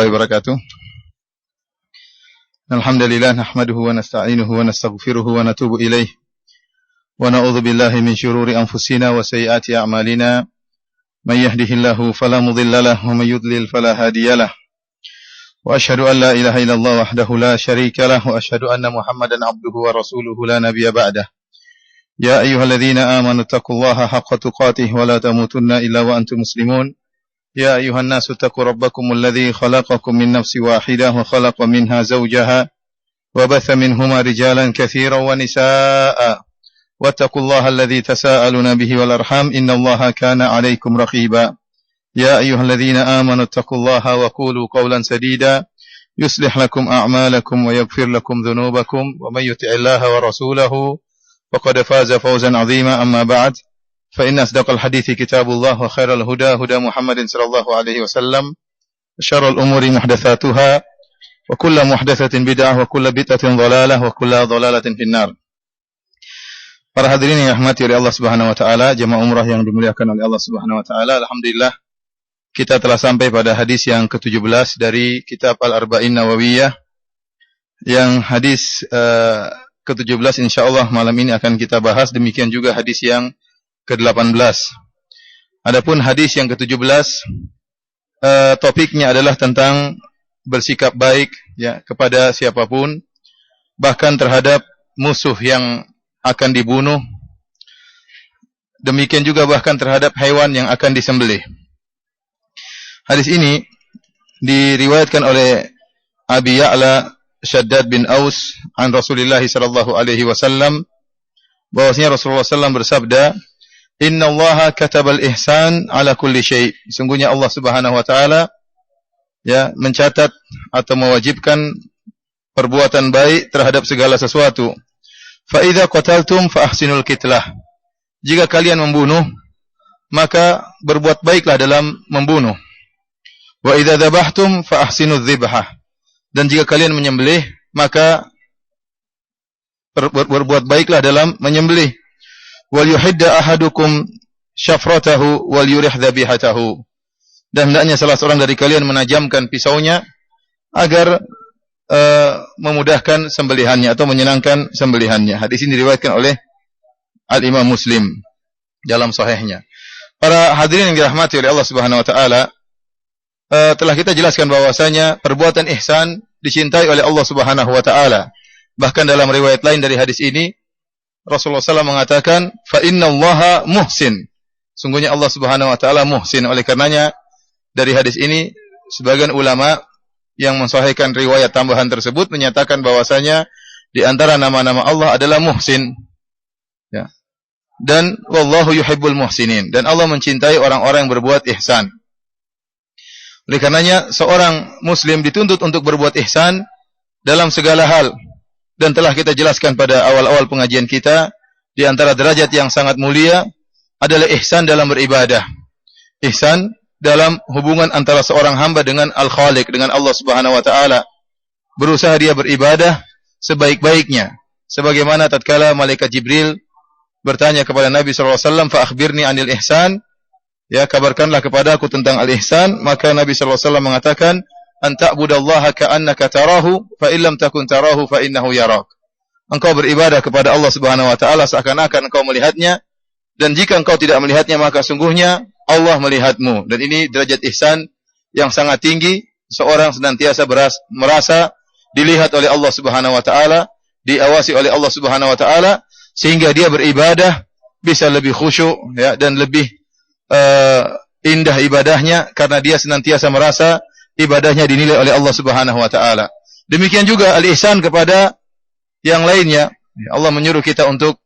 warahmatullahi wabarakatuh. Alhamdulillah nahmaduhu wa nasta'inuhu wa nastaghfiruhu wa natubu ilaih. Wa na'udzu billahi min syururi anfusina wa sayyiati a'malina. May yahdihillahu fala mudilla lahu wa may yudlil fala hadiyalah. Wa asyhadu an la ilaha illallah wahdahu la syarika lah wa asyhadu anna Muhammadan abduhu wa rasuluhu la nabiyya ba'dah. Ya ayyuhalladzina amanu taqullaha haqqa tuqatih wa la tamutunna illa wa antum muslimun. يا أيها الناس اتقوا ربكم الذي خلقكم من نفس واحدة وخلق منها زوجها وبث منهما رجالا كثيرا ونساء واتقوا الله الذي تساءلون به والأرحام إن الله كان عليكم رقيبا يا أيها الذين آمنوا اتقوا الله وقولوا قولا سديدا يصلح لكم أعمالكم ويغفر لكم ذنوبكم ومن يطع الله ورسوله فقد فاز فوزا عظيما أما بعد فإن أصدق الحديث كتاب الله وخير الهدى هدى محمد صلى الله عليه وسلم وشر الأمور محدثاتها وكل محدثة بدعة وكل بدعة ضلالة وكل ضلالة في النار. Para hadirin yang dirahmati oleh Allah Subhanahu wa taala, jemaah umrah yang dimuliakan oleh Allah Subhanahu wa taala, alhamdulillah kita telah sampai pada hadis yang ke-17 dari kitab Al-Arba'in Nawawiyah. Yang hadis ke-17 insyaallah malam ini akan kita bahas, demikian juga hadis yang ke-18. Adapun hadis yang ke-17 topiknya adalah tentang bersikap baik ya kepada siapapun, bahkan terhadap musuh yang akan dibunuh. Demikian juga bahkan terhadap hewan yang akan disembelih. Hadis ini diriwayatkan oleh Abi Ya'la Shaddad bin Aus an Rasulullah sallallahu alaihi wasallam bahwasanya Rasulullah sallallahu bersabda, Inna Allaha katabal ihsan ala kulli syai'. Sungguhnya Allah Subhanahu wa taala ya mencatat atau mewajibkan perbuatan baik terhadap segala sesuatu. Fa idza qataltum fa ahsinul qitlah. Jika kalian membunuh, maka berbuat baiklah dalam membunuh. Wa idza dzabhtum fa ahsinudz dzibhah. Dan jika kalian menyembelih, maka berbuat baiklah dalam menyembelih. Wal yuhidda ahadukum syafratahu wal yurih dzabihatahu. Dan hendaknya salah seorang dari kalian menajamkan pisaunya agar memudahkan sembelihannya atau menyenangkan sembelihannya. Hadis ini diriwayatkan oleh Al-Imam Muslim dalam sahihnya. Para hadirin yang dirahmati oleh Allah Subhanahu wa taala, telah kita jelaskan bahwasanya perbuatan ihsan dicintai oleh Allah Subhanahu wa taala. Bahkan dalam riwayat lain dari hadis ini Rasulullah SAW mengatakan, fa inna Allaha muhsin. Sungguhnya Allah Subhanahu wa taala muhsin. Oleh karenanya dari hadis ini sebagian ulama yang mensahihkan riwayat tambahan tersebut menyatakan bahwasanya di antara nama-nama Allah adalah muhsin. Ya. Dan wallahu yuhibbul muhsinin, dan Allah mencintai orang-orang yang berbuat ihsan. Oleh karenanya seorang muslim dituntut untuk berbuat ihsan dalam segala hal. Dan telah kita jelaskan pada awal-awal pengajian kita, di antara derajat yang sangat mulia adalah ihsan dalam beribadah. Ihsan dalam hubungan antara seorang hamba dengan Al-Khaliq, dengan Allah Subhanahu wa taala. Berusaha dia beribadah sebaik-baiknya. Sebagaimana tatkala malaikat Jibril bertanya kepada Nabi sallallahu alaihi wasallam, "Fa akhbirni 'anil ihsan." Ya, kabarkanlah kepadaku tentang al-ihsan. Maka Nabi sallallahu alaihi wasallam mengatakan, an ta'budallaha ka'annaka tarahu fa illam takun tarahu fa innahu yarak. Engkau beribadah kepada Allah Subhanahu wa taala seakan-akan engkau melihatnya, dan jika engkau tidak melihatnya maka sungguhnya Allah melihatmu. Dan ini derajat ihsan yang sangat tinggi, seorang senantiasa merasa dilihat oleh Allah Subhanahu wa taala, diawasi oleh Allah Subhanahu wa taala, sehingga dia beribadah bisa lebih khusyuk ya, dan lebih indah ibadahnya karena dia senantiasa merasa ibadahnya dinilai oleh Allah Subhanahu wa taala. Demikian juga al-ihsan kepada yang lainnya. Allah menyuruh kita untuk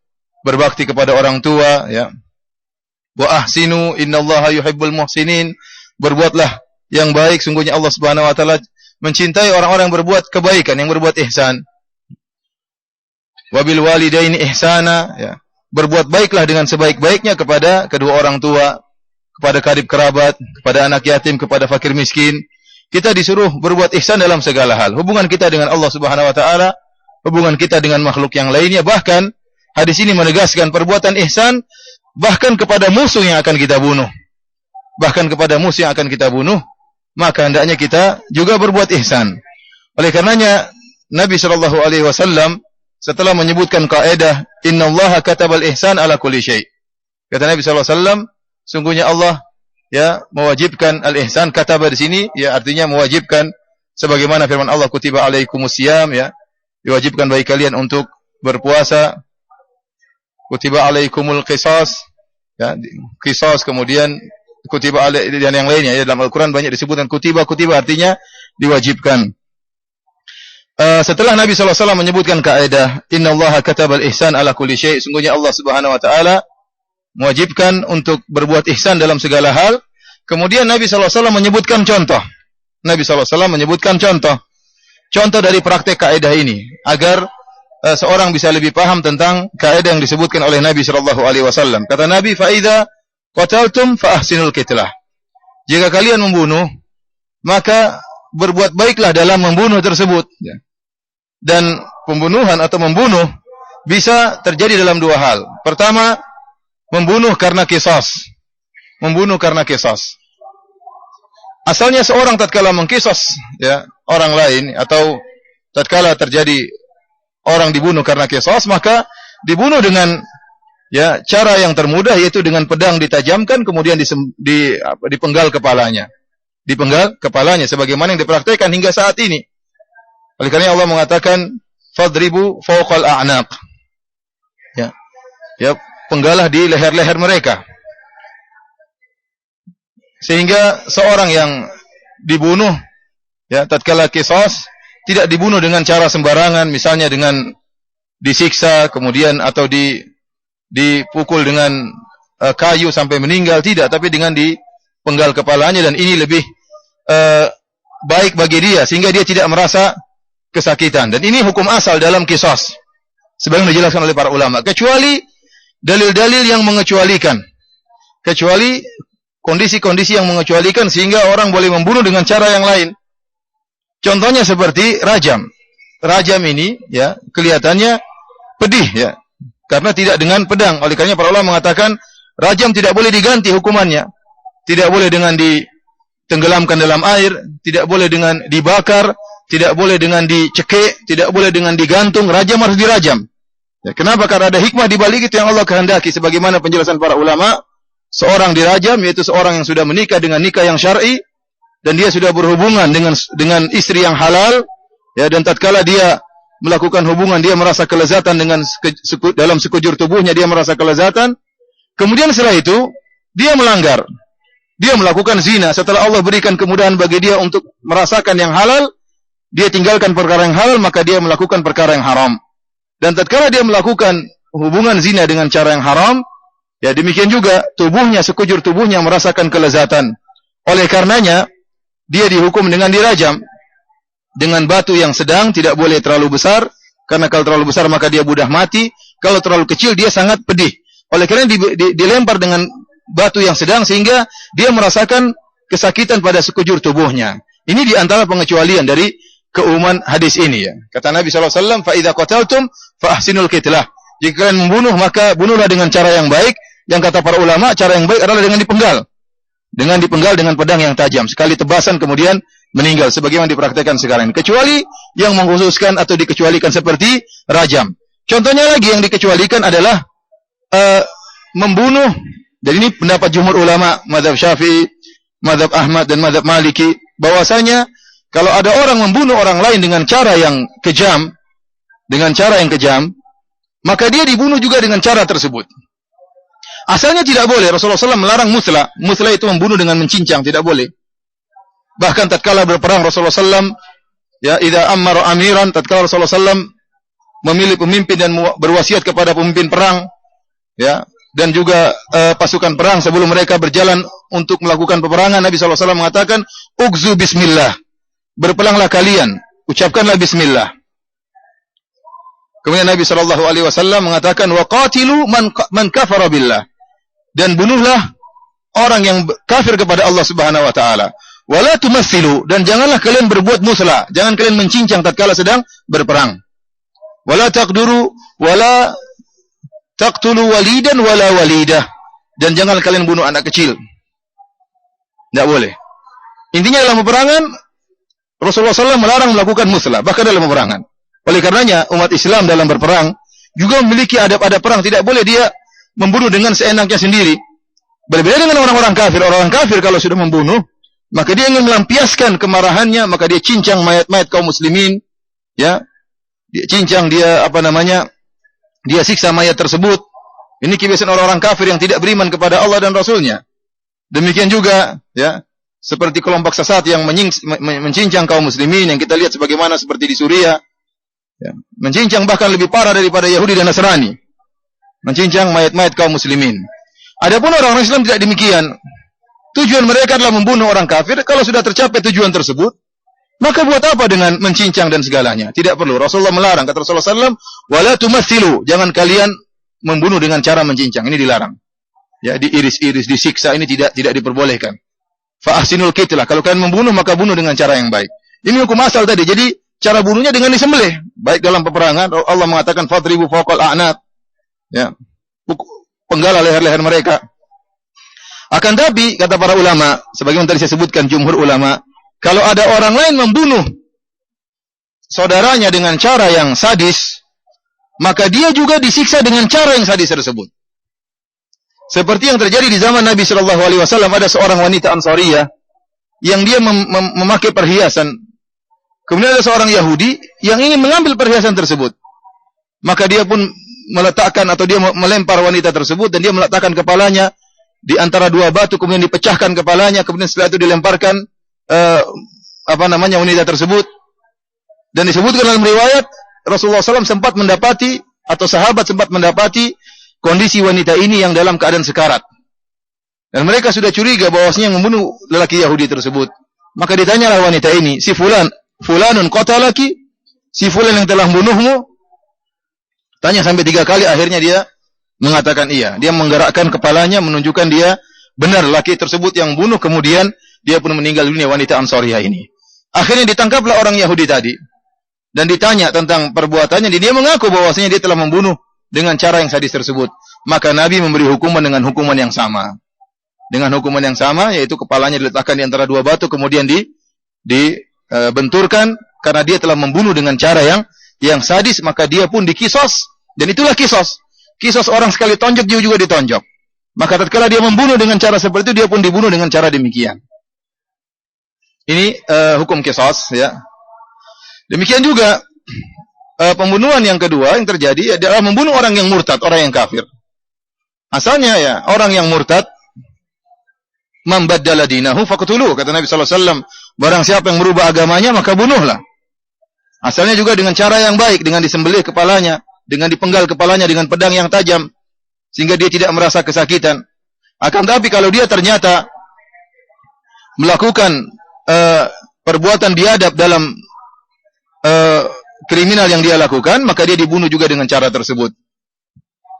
berbakti kepada orang tua ya. Wa ahsinu innallaha yuhibbul muhsinin. Berbuatlah yang baik, sungguhnya Allah Subhanahu wa taala mencintai orang-orang yang berbuat kebaikan, yang berbuat ihsan. Wa bil walidaini ihsana ya. Berbuat baiklah dengan sebaik-baiknya kepada kedua orang tua, kepada karib kerabat, kepada anak yatim, kepada fakir miskin. Kita disuruh berbuat ihsan dalam segala hal. Hubungan kita dengan Allah Subhanahu wa taala, hubungan kita dengan makhluk yang lainnya, bahkan hadis ini menegaskan perbuatan ihsan bahkan kepada musuh yang akan kita bunuh. Bahkan kepada musuh yang akan kita bunuh, maka hendaknya kita juga berbuat ihsan. Oleh karenanya Nabi sallallahu alaihi wasallam setelah menyebutkan kaidah innallaha katabal ihsan ala kulli syai'. Kata Nabi sallallahu alaihi wasallam, sungguhnya Allah ya mewajibkan al-ihsan. Kataba di sini ya artinya mewajibkan, sebagaimana firman Allah kutiba alaikumusiyam, ya diwajibkan bagi kalian untuk berpuasa. Kutiba alaikumul qisas, ya qisas, kemudian kutiba dan yang lainnya ya dalam Al-Qur'an banyak disebutkan kutiba artinya diwajibkan. Setelah Nabi sallallahu alaihi wasallam menyebutkan kaidah innallaha katabal ihsan ala kulli syai', sungguhnya Allah Subhanahu wa taala mewajibkan untuk berbuat ihsan dalam segala hal. Kemudian Nabi sallallahu alaihi wasallam menyebutkan contoh. Nabi sallallahu alaihi wasallam menyebutkan contoh dari praktek kaidah ini agar seorang bisa lebih paham tentang kaidah yang disebutkan oleh Nabi sallallahu alaihi wasallam. Kata Nabi, "Fa idza qataltum fa ahsinul qitlah." Jika kalian membunuh, maka berbuat baiklah dalam membunuh tersebut. Dan pembunuhan atau membunuh bisa terjadi dalam dua hal. Pertama, membunuh karena qisas. Membunuh karena qisas. Asalnya seorang tatkala mengqisas ya orang lain, atau tatkala terjadi orang dibunuh karena qisas, maka dibunuh dengan ya cara yang termudah, yaitu dengan pedang ditajamkan kemudian dipenggal kepalanya. Dipenggal kepalanya sebagaimana yang dipraktikkan hingga saat ini. Oleh karena Allah mengatakan fadribu fawqal a'naq. Ya, penggalah di leher-leher mereka. Sehingga seorang yang dibunuh ya tatkala qisas tidak dibunuh dengan cara sembarangan, misalnya dengan disiksa kemudian atau dipukul dengan kayu sampai meninggal, tidak, tapi dengan dipenggal kepalanya, dan ini lebih baik bagi dia sehingga dia tidak merasa kesakitan. Dan ini hukum asal dalam qisas sebagaimana dijelaskan oleh para ulama, kecuali dalil-dalil yang mengecualikan, kecuali kondisi-kondisi yang mengecualikan sehingga orang boleh membunuh dengan cara yang lain. Contohnya seperti rajam. Rajam ini ya kelihatannya pedih ya karena tidak dengan pedang. Oleh karenanya para ulama mengatakan rajam tidak boleh diganti hukumannya. Tidak boleh dengan ditenggelamkan dalam air, tidak boleh dengan dibakar, tidak boleh dengan dicekik, tidak boleh dengan digantung. Rajam harus dirajam. Ya, kenapa? Karena ada hikmah di balik itu yang Allah kehendaki, sebagaimana penjelasan para ulama. Seorang dirajam yaitu seorang yang sudah menikah dengan nikah yang syar'i dan dia sudah berhubungan dengan istri yang halal ya, dan tatkala dia melakukan hubungan dia merasa kelezatan dalam sekujur tubuhnya, dia merasa kelezatan. Kemudian setelah itu dia melanggar. Dia melakukan zina. Setelah Allah berikan kemudahan bagi dia untuk merasakan yang halal, dia tinggalkan perkara yang halal, maka dia melakukan perkara yang haram. Dan tatkala dia melakukan hubungan zina dengan cara yang haram, ya demikian juga tubuhnya, sekujur tubuhnya merasakan kelezatan. Oleh karenanya dia dihukum dengan dirajam dengan batu yang sedang, tidak boleh terlalu besar, karena kalau terlalu besar maka dia mudah mati. Kalau terlalu kecil dia sangat pedih. Oleh karena dilempar dengan batu yang sedang sehingga dia merasakan kesakitan pada sekujur tubuhnya. Ini di antara pengecualian dari keumuman hadis ini ya. Kata Nabi sallallahu alaihi wasallam, "Fa idza qataltum fa ahsinul qitlah." Jika kalian membunuh maka bunuhlah dengan cara yang baik. Yang kata para ulama, cara yang baik adalah dengan dipenggal. Dengan dipenggal dengan pedang yang tajam. Sekali tebasan kemudian meninggal. Sebagaimana dipraktikkan sekarang. Kecuali yang mengkhususkan atau dikecualikan seperti rajam. Contohnya lagi yang dikecualikan adalah membunuh. Dan ini pendapat jumhur ulama, mazhab Syafi'i, mazhab Ahmad dan mazhab Maliki. Bahwasanya kalau ada orang membunuh orang lain dengan cara yang kejam, maka dia dibunuh juga dengan cara tersebut. Asalnya tidak boleh. Rasulullah SAW melarang muslah. Muslah itu membunuh dengan mencincang, tidak boleh. Bahkan tatkala berperang Rasulullah SAW, ya, idza ammara amiran, tatkala Rasulullah SAW memilih pemimpin dan berwasiat kepada pemimpin perang, ya, dan juga pasukan perang sebelum mereka berjalan untuk melakukan peperangan, Nabi SAW mengatakan, "Ughzu bismillah." Berperanglah kalian, ucapkanlah bismillah. Kemudian Nabi SAW mengatakan, "Wa qatilu man kafara billah." Dan bunuhlah orang yang kafir kepada Allah Subhanahu wa taala. Wala tumassilu, dan janganlah kalian berbuat muslah, jangan kalian mencincang tatkala sedang berperang. Wala taqduru wala taqtulu walidan wala walidah, dan jangan kalian bunuh anak kecil. Tidak boleh. Intinya dalam peperangan Rasulullah SAW melarang melakukan muslah, bahkan dalam peperangan. Oleh karenanya umat Islam dalam berperang juga memiliki adab-adab perang. Tidak boleh dia membunuh dengan seenaknya sendiri. Berbeda dengan orang-orang kafir. Orang kafir kalau sudah membunuh, maka dia ingin melampiaskan kemarahannya, maka dia cincang mayat-mayat kaum muslimin, ya. Dia cincang, dia dia siksa mayat tersebut. Ini kebiasaan orang-orang kafir yang tidak beriman kepada Allah dan Rasulnya. Demikian juga, ya, seperti kelompok sesat yang mencincang kaum muslimin yang kita lihat sebagaimana seperti di Suriah, ya, mencincang bahkan lebih parah daripada Yahudi dan Nasrani, mencincang mayat-mayat kaum muslimin. Adapun orang-orang Islam tidak demikian. Tujuan mereka adalah membunuh orang kafir. Kalau sudah tercapai tujuan tersebut, maka buat apa dengan mencincang dan segalanya? Tidak perlu. Rasulullah melarang. Kata Rasulullah SAW, wala tumathilu, jangan kalian membunuh dengan cara mencincang. Ini dilarang. Ya, diiris-iris, disiksa, ini tidak diperbolehkan. Fa ahsinul qitlah, kalau kalian membunuh maka bunuh dengan cara yang baik. Ini hukum asal tadi. Jadi cara bunuhnya dengan disembelih. Baik dalam peperangan, Allah mengatakan fadribu fawqal a'naq. Ya. Penggal leher-leher mereka. Akan tapi kata para ulama, sebagaimana tadi saya sebutkan jumhur ulama, kalau ada orang lain membunuh saudaranya dengan cara yang sadis, maka dia juga disiksa dengan cara yang sadis tersebut. Seperti yang terjadi di zaman Nabi Shallallahu Alaihi Wasallam, ada seorang wanita Ansariyah yang dia memakai perhiasan. Kemudian ada seorang Yahudi yang ingin mengambil perhiasan tersebut. Maka dia pun meletakkan atau dia melempar wanita tersebut dan dia meletakkan kepalanya di antara dua batu, kemudian dipecahkan kepalanya, kemudian setelah itu dilemparkan wanita tersebut. Dan disebutkan dalam riwayat Rasulullah SAW sempat mendapati atau sahabat sempat mendapati kondisi wanita ini yang dalam keadaan sekarat. Dan mereka sudah curiga bahwasanya yang membunuh lelaki Yahudi tersebut. Maka ditanyalah wanita ini, si fulanun qatalaki, si fulan yang telah membunuhmu? Tanya sampai 3 kali, akhirnya dia mengatakan iya. Dia menggerakkan kepalanya menunjukkan dia benar laki tersebut yang bunuh, kemudian dia pun meninggal dunia, wanita Ansariyah ini. Akhirnya ditangkaplah orang Yahudi tadi dan ditanya tentang perbuatannya. Dia mengaku bahwasanya dia telah membunuh dengan cara yang sadis tersebut. Maka Nabi memberi hukuman dengan hukuman yang sama. Dengan hukuman yang sama, yaitu kepalanya diletakkan di antara 2 batu, kemudian dibenturkan karena dia telah membunuh dengan cara yang sadis, maka dia pun dikisos. Dan itulah kisos. Kisos orang sekali tonjok, dia juga ditonjok. Maka tatkala dia membunuh dengan cara seperti itu, dia pun dibunuh dengan cara demikian. Ini hukum kisos, ya. Demikian juga pembunuhan yang kedua yang terjadi adalah membunuh orang yang murtad, orang yang kafir. Asalnya ya, orang yang murtad, man baddala dinahu faqtuluh, kata Nabi sallallahu alaihi wasallam, barang siapa yang merubah agamanya maka bunuhlah. Asalnya juga dengan cara yang baik, dengan disembelih kepalanya, dengan dipenggal kepalanya dengan pedang yang tajam sehingga dia tidak merasa kesakitan. Akan tapi kalau dia ternyata melakukan perbuatan biadab dalam kriminal yang dia lakukan, maka dia dibunuh juga dengan cara tersebut.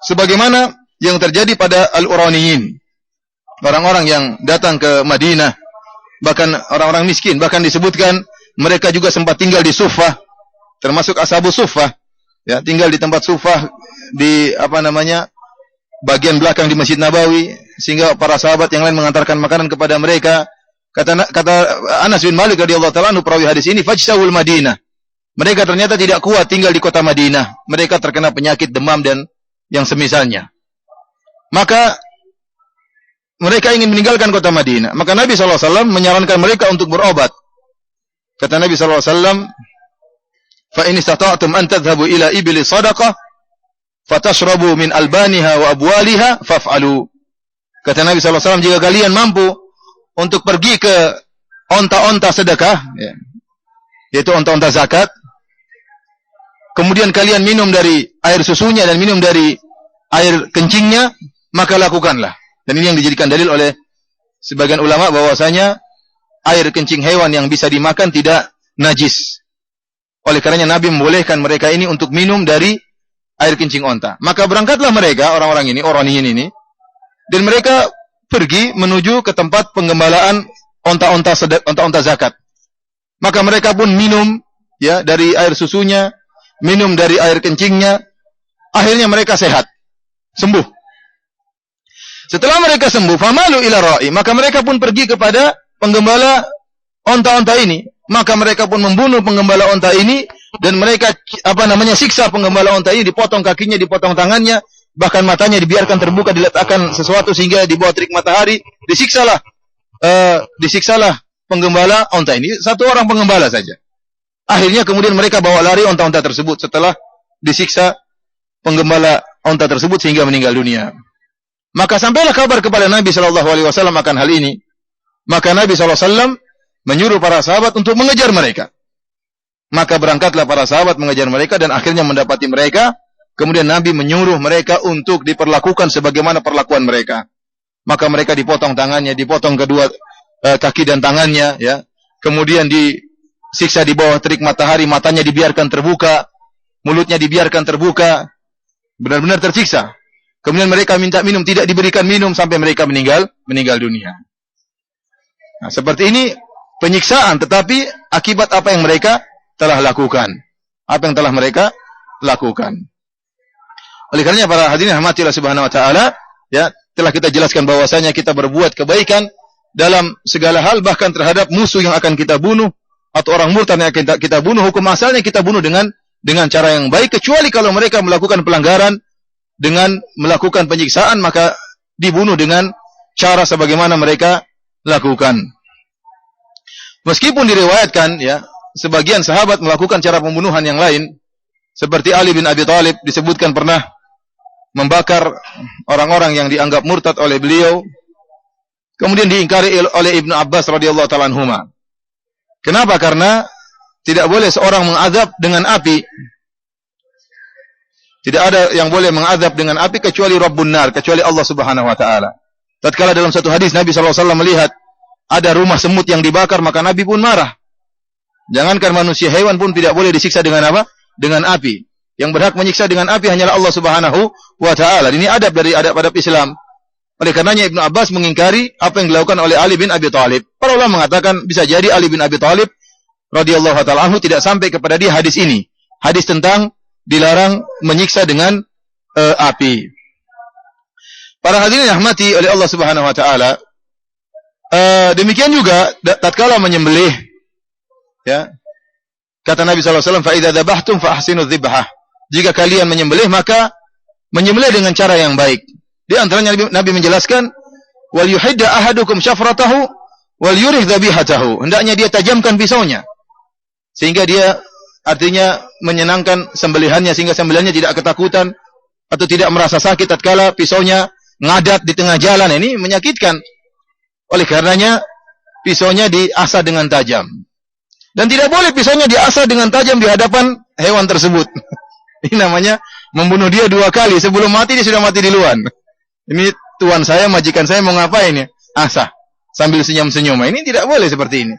Sebagaimana yang terjadi pada Al-Uraniyin, orang-orang yang datang ke Madinah, bahkan orang-orang miskin, bahkan disebutkan mereka juga sempat tinggal di Suffah, termasuk Ashabus Suffah, ya, tinggal di tempat Suffah di bagian belakang di Masjid Nabawi, sehingga para sahabat yang lain mengantarkan makanan kepada mereka. Kata Anas bin Malik radhiyallahu ta'ala anhu, perawi hadis ini, fajsawul Madinah. Mereka ternyata tidak kuat tinggal di kota Madinah. Mereka terkena penyakit demam dan yang semisalnya. Maka mereka ingin meninggalkan kota Madinah. Maka Nabi SAW menyarankan mereka untuk berobat. Kata Nabi SAW, fa in istata'tum an tadhhabu ila ibli sadaqah fatashrabu min albaniha wa abwaliha faf'alu. Kata Nabi SAW, jika kalian mampu untuk pergi ke onta-onta sedekah, ya, yaitu onta-onta zakat, kemudian kalian minum dari air susunya dan minum dari air kencingnya, maka lakukanlah. Dan ini yang dijadikan dalil oleh sebagian ulama bahwasanya air kencing hewan yang bisa dimakan tidak najis. Oleh karenanya Nabi membolehkan mereka ini untuk minum dari air kencing onta. Maka berangkatlah mereka, orang-orang ini, Oraniyin ini, dan mereka pergi menuju ke tempat penggembalaan onta-onta zakat. Maka mereka pun minum, ya, dari air susunya, minum dari air kencingnya. Akhirnya mereka sehat, sembuh. Setelah mereka sembuh, famalu ila ra'i, maka mereka pun pergi kepada penggembala onta-onta ini, maka mereka pun membunuh penggembala onta ini dan mereka siksa penggembala onta ini, dipotong kakinya, dipotong tangannya, bahkan matanya dibiarkan terbuka, diletakkan sesuatu sehingga di bawah terik matahari, disiksalah penggembala onta ini, satu orang penggembala saja. Akhirnya kemudian mereka bawa lari onta-onta tersebut setelah disiksa penggembala onta tersebut sehingga meninggal dunia. Maka sampailah kabar kepada Nabi sallallahu alaihi wasallam akan hal ini. Maka Nabi sallallahu alaihi wasallam menyuruh para sahabat untuk mengejar mereka. Maka berangkatlah para sahabat mengejar mereka dan akhirnya mendapati mereka. Kemudian Nabi menyuruh mereka untuk diperlakukan sebagaimana perlakuan mereka. Maka mereka dipotong tangannya, dipotong kedua kaki dan tangannya, ya. Kemudian disiksa di bawah terik matahari, matanya dibiarkan terbuka, mulutnya dibiarkan terbuka, benar-benar tersiksa. Kemudian mereka minta minum, tidak diberikan minum sampai mereka meninggal dunia. Nah, seperti ini penyiksaan, tetapi akibat apa yang mereka telah lakukan. Apa yang telah mereka lakukan. Oleh karenanya para hadirin rahmati Allah Subhanahu wa taala, ya, telah kita jelaskan bahwasanya kita berbuat kebaikan dalam segala hal, bahkan terhadap musuh yang akan kita bunuh atau orang murtad yang akan kita bunuh, hukum asalnya kita bunuh dengan cara yang baik, kecuali kalau mereka melakukan pelanggaran dengan melakukan penyiksaan, maka dibunuh dengan cara sebagaimana mereka lakukan. Meskipun diriwayatkan, ya, sebagian sahabat melakukan cara pembunuhan yang lain, seperti Ali bin Abi Thalib disebutkan pernah membakar orang-orang yang dianggap murtad oleh beliau, kemudian diingkari oleh Ibnu Abbas radhiyallahu ta'ala anhuma. Kenapa? Karena tidak boleh seorang mengazab dengan api. Tidak ada yang boleh mengazab dengan api kecuali Rabbun Nar, kecuali Allah Subhanahu wa taala. Tatkala dalam satu hadis Nabi sallallahu alaihi wasallam melihat ada rumah semut yang dibakar, maka Nabi pun marah. Jangankan manusia, hewan pun tidak boleh disiksa dengan apa? Dengan api. Yang berhak menyiksa dengan api hanyalah Allah Subhanahu wa taala. Ini adab dari adab-adab Islam. Oleh karenanya Ibnu Abbas mengingkari apa yang dilakukan oleh Ali bin Abi Thalib. Para ulama mengatakan bisa jadi Ali bin Abi Thalib radhiyallahu taala anhu tidak sampai kepada dia hadis ini. Hadis tentang dilarang menyiksa dengan api. Para hadirin yang rahmati oleh Allah Subhanahu wa taala, demikian juga tatkala menyembelih, ya, kata Nabi sallallahu alaihi wasallam, "Fa idza dzabhtum fa ahsinu dzibhah." Jika kalian menyembelih, maka menyembelih dengan cara yang baik. Di antaranya Nabi menjelaskan, "Wal yuhidda ahadukum syafratahu wal yurih dzabihatahu." Hendaknya dia tajamkan pisaunya sehingga dia artinya menyenangkan sembelihannya, sehingga sembelihannya tidak ketakutan atau tidak merasa sakit tatkala pisaunya ngadat di tengah jalan. Ini menyakitkan. Oleh karenanya pisaunya diasah dengan tajam. Dan tidak boleh pisaunya diasah dengan tajam di hadapan hewan tersebut. Ini namanya membunuh dia dua kali. Sebelum mati dia sudah mati duluan. Ini tuan saya, majikan saya mau ngapain ya? Asah sambil senyum-senyum. Ini tidak boleh seperti ini.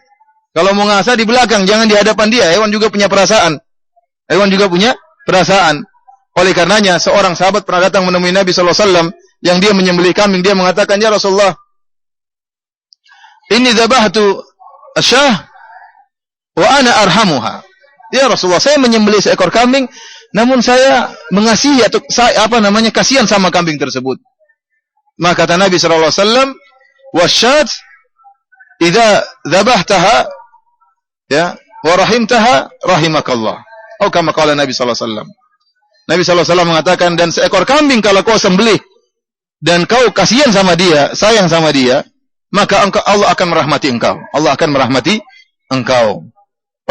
Kalau mau ngasah di belakang, jangan di hadapan dia. Hewan juga punya perasaan. Hewan juga punya perasaan. Oleh karenanya, seorang sahabat pernah datang menemui Nabi sallallahu alaihi wasallam yang dia menyembelih kambing. Dia mengatakan, "Ya Rasulullah, inni dzabahtu asyah wa ana arhamuha." Ya Rasulullah, saya menyembelih seekor kambing, namun saya mengasihi atau kasihan sama kambing tersebut. Maka kata Nabi sallallahu alaihi wasallam, "Wasyat idza dzabahtaha, ya, wa rahimtaha rahimakallah." Atau kama qala Nabi sallallahu alaihi wasallam. Nabi sallallahu alaihi wasallam mengatakan, dan seekor kambing kalau kau sembelih dan kau kasihan sama dia, sayang sama dia, maka Allah akan merahmati engkau. Allah akan merahmati engkau.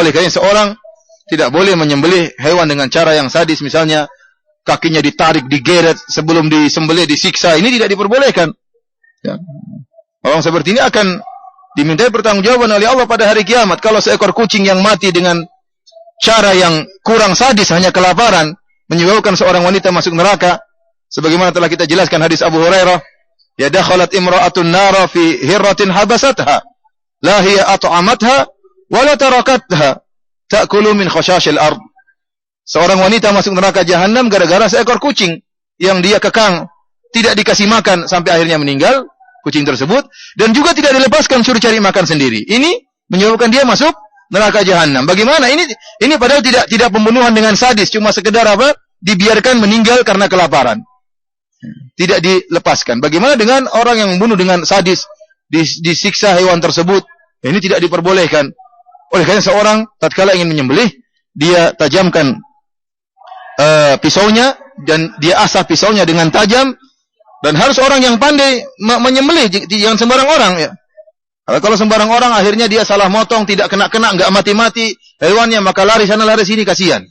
Oleh karena seorang tidak boleh menyembelih hewan dengan cara yang sadis, misalnya kakinya ditarik, digeret, sebelum disembelih disiksa. Ini tidak diperbolehkan. Ya. Orang seperti ini akan dimintai pertanggungjawaban oleh Allah pada hari kiamat. Kalau seekor kucing yang mati dengan cara yang kurang sadis, hanya kelaparan, menyebabkan seorang wanita masuk neraka, sebagaimana telah kita jelaskan hadis Abu Hurairah, ya, dakhalat imra'atun nara fi hirratin habasatha la hiya at'amatha wa la tarakatha ta'kulu min khashashil ard. Seorang wanita masuk neraka jahanam gara-gara seekor kucing yang dia kekang, tidak dikasih makan sampai akhirnya meninggal kucing tersebut, dan juga tidak dilepaskan, suruh cari makan sendiri. Ini menyebabkan dia masuk neraka jahanam. Bagaimana? Ini padahal tidak pembunuhan dengan sadis, cuma sekedar apa? Dibiarkan meninggal karena kelaparan. Tidak dilepaskan. Bagaimana dengan orang yang membunuh dengan sadis, disiksa hewan tersebut, Ini tidak diperbolehkan. Oleh karena seorang tatkala ingin menyembelih, dia tajamkan pisaunya dan dia asah pisaunya dengan tajam, dan harus orang yang pandai menyembelih, jangan sembarang orang ya. Kalau sembarang orang akhirnya dia salah motong, tidak kena-kena, enggak mati-mati hewannya, maka lari sana lari sini, kasihan.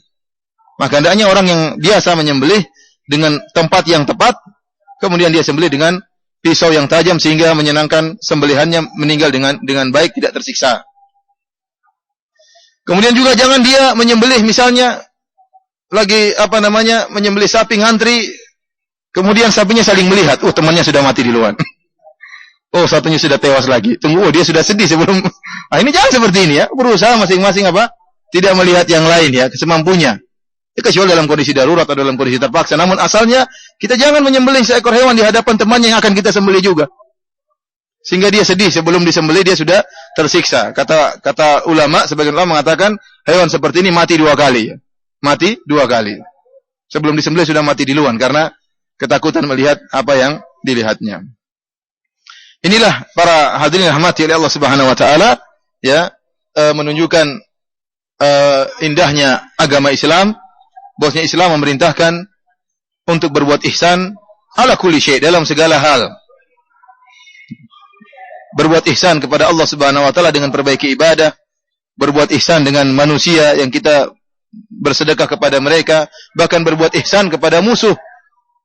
Maka hendaknya orang yang biasa menyembelih dengan tempat yang tepat, kemudian dia sembelih dengan pisau yang tajam sehingga menyenangkan sembelihannya, meninggal dengan baik, tidak tersiksa. Kemudian juga jangan dia menyembelih misalnya lagi menyembelih sapi ngantri, kemudian sapinya saling melihat, temannya sudah mati di luar. Satunya sudah tewas lagi. Tunggu, dia sudah sedih sebelum. Ini jangan seperti ini ya. Berusaha masing-masing tidak melihat yang lain ya, semampunya. Kecuali dalam kondisi darurat atau dalam kondisi terpaksa. Namun asalnya kita jangan menyembelih seekor hewan di hadapan temannya yang akan kita sembelih juga. Sehingga dia sedih sebelum disembelih dia sudah tersiksa. Kata ulama, sebagian ulama mengatakan hewan seperti ini mati 2 kali. Mati 2 kali. Sebelum disembelih sudah mati duluan karena ketakutan melihat apa yang dilihatnya. Inilah para hadirin rahmati oleh Allah Subhanahu wa taala ya, menunjukkan indahnya agama Islam, bahwasanya Islam memerintahkan untuk berbuat ihsan ala kulli syai', dalam segala hal. Berbuat ihsan kepada Allah Subhanahu wa taala dengan perbaiki ibadah, berbuat ihsan dengan manusia yang kita bersedekah kepada mereka, bahkan berbuat ihsan kepada musuh.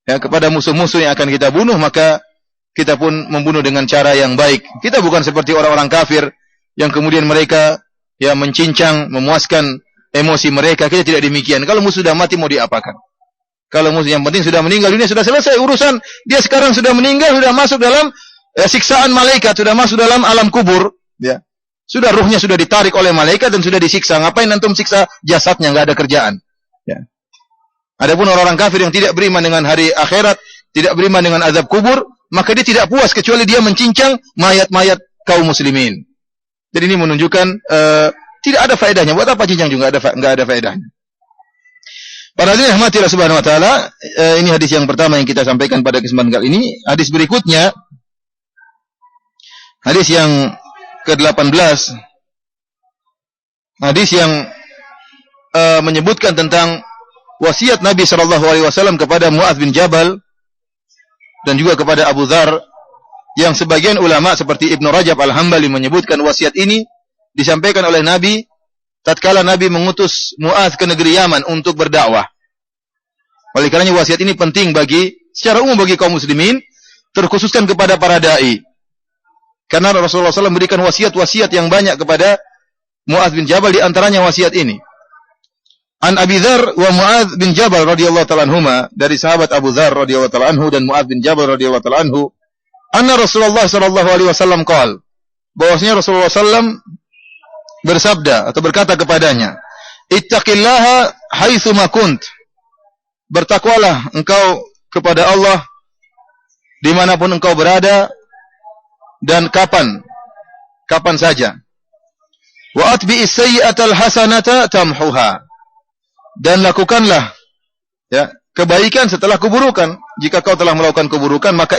Ya, kepada musuh-musuh yang akan kita bunuh, maka kita pun membunuh dengan cara yang baik. Kita bukan seperti orang-orang kafir yang kemudian mereka ya mencincang, memuaskan emosi mereka. Kita tidak demikian. Kalau musuh sudah mati mau diapakan? Kalau musuh yang penting sudah meninggal, dunia sudah selesai urusan. Dia sekarang sudah meninggal, sudah masuk dalam siksaan malaikat, sudah masuk dalam alam kubur, ya. Sudah ruhnya sudah ditarik oleh malaikat dan sudah disiksa. Ngapain antum siksa jasadnya, enggak ada kerjaan. Ya. Adapun orang-orang kafir yang tidak beriman dengan hari akhirat, tidak beriman dengan azab kubur, maka dia tidak puas kecuali dia mencincang mayat-mayat kaum muslimin. Jadi ini menunjukkan tidak ada faedahnya. Buat apa cincang juga enggak ada faedahnya. Para hadirin rahmati Allah Subhanahu wa taala, ini hadis yang pertama yang kita sampaikan pada kesempatan kali ini. Hadis berikutnya, hadis yang ke-18, hadis yang menyebutkan tentang wasiat Nabi SAW kepada Mu'adz bin Jabal dan juga kepada Abu Dzar, yang sebagian ulama seperti Ibnu Rajab Al-Hambali menyebutkan wasiat ini disampaikan oleh Nabi tatkala Nabi mengutus Mu'adz ke negeri Yaman untuk berdakwah. Oleh karenanya wasiat ini penting secara umum bagi kaum muslimin, terkhususkan kepada para dai. Karena Rasulullah SAW memberikan wasiat-wasiat yang banyak kepada Mu'adz bin Jabal, di antaranya wasiat ini. An Abi Dzar wa Mu'adz bin Jabal radhiyallahu ta'ala anhuma, dari sahabat Abu Dzar radhiyallahu ta'ala anhu dan Mu'adz bin Jabal radhiyallahu ta'ala anhu, anna Rasulullah sallallahu alaihi wasallam qaal, bahwasanya Rasulullah SAW bersabda atau berkata kepadanya, ittaqillaha haitsu ma kunt, bertakwalah engkau kepada Allah dimanapun engkau berada dan kapan saja. Wa atbi'is sayyi'atal hasanata tamhuha, dan lakukanlah ya kebaikan setelah keburukan. Jika kau telah melakukan keburukan, maka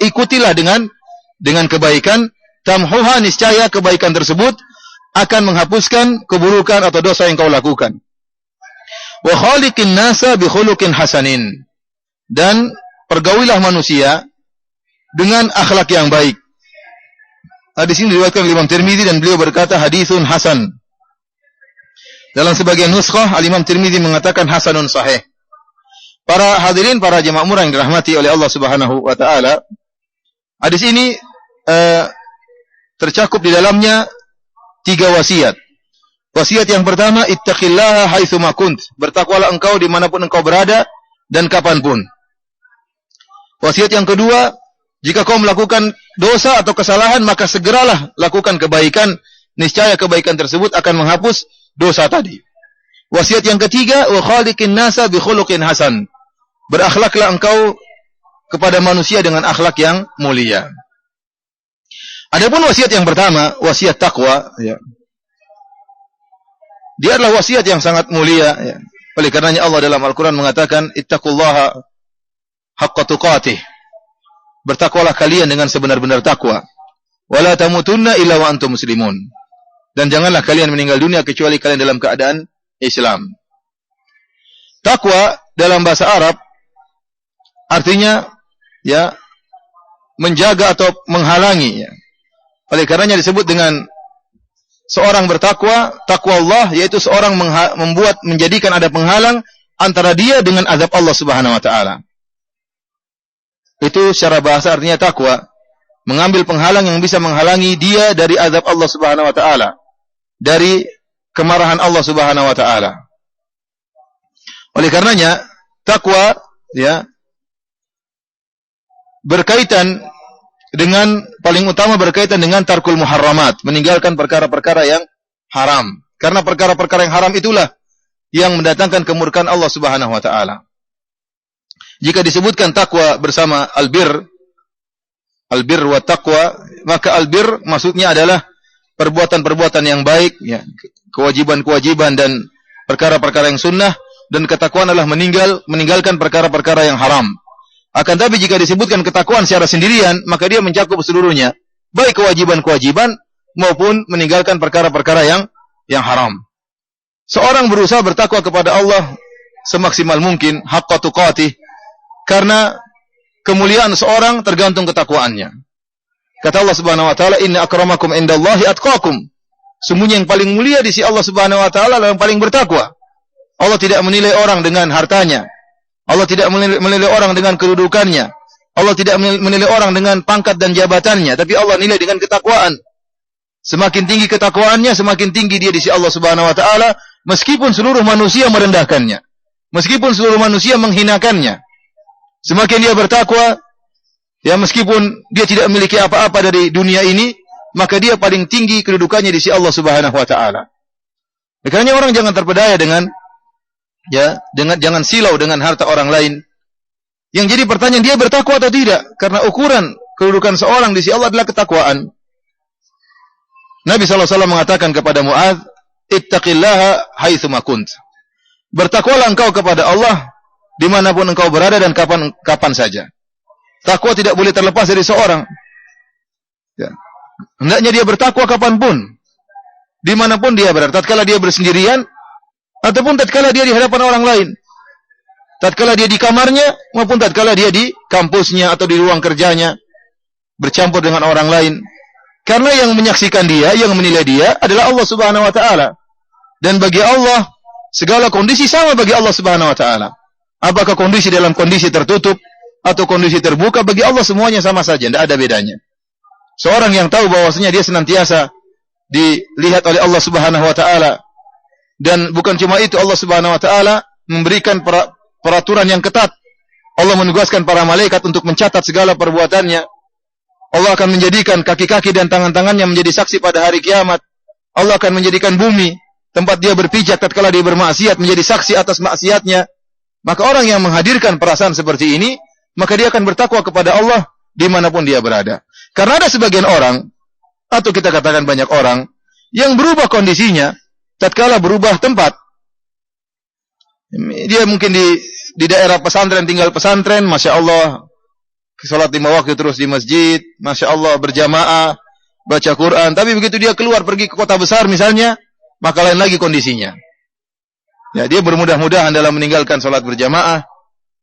ikutilah dengan kebaikan. Tamhuha, niscaya kebaikan tersebut akan menghapuskan keburukan atau dosa yang kau lakukan. Wa khaliqin nasa bi khuluqin hasanin, dan pergaulilah manusia dengan akhlak yang baik. Hadis ini diriwayatkan oleh Imam Tirmidzi dan beliau berkata hadisun hasan. Dalam sebagian nuskhah Al-Imam Tirmidzi mengatakan hasanun sahih. Para hadirin, para jemaah umrah yang dirahmati oleh Allah Subhanahu wa taala, hadis ini tercakup di dalamnya 3 wasiat. Wasiat yang pertama, ittaqillaha haitsu ma kunt, bertakwalah engkau dimanapun engkau berada dan kapanpun. Wasiat yang kedua, jika kau melakukan dosa atau kesalahan, maka segeralah lakukan kebaikan, niscaya kebaikan tersebut akan menghapus dosa tadi. Wasiat yang ketiga, wa khaliqin nasa bi khuluqin hasan, berakhlaklah engkau kepada manusia dengan akhlak yang mulia. Adapun wasiat yang pertama, wasiat takwa, ya, dia adalah wasiat yang sangat mulia, ya. Oleh karenanya Allah dalam Al-Quran mengatakan ittaqullaha haqqa tuqatih, bertakwalah kalian dengan sebenar-benar takwa. Wala tamutunna illa wa antum muslimun. Dan janganlah kalian meninggal dunia kecuali kalian dalam keadaan Islam. Takwa dalam bahasa Arab artinya ya menjaga atau menghalangi ya. Oleh karenanya disebut dengan seorang bertakwa, takwa Allah yaitu seorang menjadikan ada penghalang antara dia dengan azab Allah Subhanahu wa taala. Itu secara bahasa artinya takwa, mengambil penghalang yang bisa menghalangi dia dari azab Allah Subhanahu wa taala, dari kemarahan Allah Subhanahu wa taala. Oleh karenanya takwa ya berkaitan dengan paling utama berkaitan dengan tarkul muharramat, meninggalkan perkara-perkara yang haram. Karena perkara-perkara yang haram itulah yang mendatangkan kemurkaan Allah Subhanahu wa taala. Jika disebutkan takwa bersama albir wa taqwa, maka albir maksudnya adalah perbuatan-perbuatan yang baik, ya, kewajiban-kewajiban dan perkara-perkara yang sunnah, dan ketakwaan adalah meninggalkan perkara-perkara yang haram. Akan tapi jika disebutkan ketakwaan secara sendirian, maka dia mencakup seluruhnya, baik kewajiban-kewajiban maupun meninggalkan perkara-perkara yang haram. Seorang berusaha bertakwa kepada Allah semaksimal mungkin, haqqa tuqatih, karena kemuliaan seorang tergantung ketakwaannya. Kata Allah Subhanahu wa taala, "Inna akramakum indallahi atqakum." Sungguhnya yang paling mulia di sisi Allah Subhanahu wa taala adalah yang paling bertakwa. Allah tidak menilai orang dengan hartanya. Allah tidak menilai orang dengan kedudukannya. Allah tidak menilai orang dengan pangkat dan jabatannya, tapi Allah nilai dengan ketakwaan. Semakin tinggi ketakwaannya, semakin tinggi dia di sisi Allah Subhanahu wa taala, meskipun seluruh manusia merendahkannya, meskipun seluruh manusia menghinakannya. Semakin dia bertakwa, ya meskipun dia tidak memiliki apa-apa dari dunia ini, maka dia paling tinggi kedudukannya di sisi Allah Subhanahu wa taala. Makanya orang jangan terpedaya jangan silau dengan harta orang lain. Yang jadi pertanyaan, dia bertakwa atau tidak? Karena ukuran kedudukan seorang di sisi Allah adalah ketakwaan. Nabi SAW mengatakan kepada Mu'adz, "Ittaqillaha haitsuma kunt." Bertakwalah engkau kepada Allah dimanapun engkau berada dan kapan saja. Takwa tidak boleh terlepas dari seorang. Ya. Hendaknya dia bertakwa kapanpun, dimanapun dia berada. Tatkala dia bersendirian, ataupun tatkala dia di hadapan orang lain. Tatkala dia di kamarnya, maupun tatkala dia di kampusnya atau di ruang kerjanya, bercampur dengan orang lain. Karena yang menyaksikan dia, yang menilai dia adalah Allah Subhanahu wa taala. Dan bagi Allah, segala kondisi sama bagi Allah Subhanahu wa taala. Apakah kondisi dalam kondisi tertutup atau kondisi terbuka, bagi Allah semuanya sama saja, tidak ada bedanya. Seorang yang tahu bahwasanya dia senantiasa dilihat oleh Allah Subhanahu wa taala, dan bukan cuma itu, Allah Subhanahu wa taala memberikan peraturan yang ketat. Allah menugaskan para malaikat untuk mencatat segala perbuatannya. Allah akan menjadikan kaki-kaki dan tangan-tangannya menjadi saksi pada hari kiamat. Allah akan menjadikan bumi tempat dia berpijak tatkala dia bermaksiat menjadi saksi atas maksiatnya. Maka orang yang menghadirkan perasaan seperti ini, maka dia akan bertakwa kepada Allah dimanapun dia berada. Karena ada sebagian orang, atau kita katakan banyak orang, yang berubah kondisinya tatkala berubah tempat. Dia mungkin di daerah pesantren, tinggal pesantren, Masya Allah, salat 5 waktu terus di masjid, Masya Allah, berjamaah, baca Quran. Tapi begitu dia keluar pergi ke kota besar misalnya, maka lain lagi kondisinya. Ya, dia bermudah-mudahan dalam meninggalkan salat berjamaah.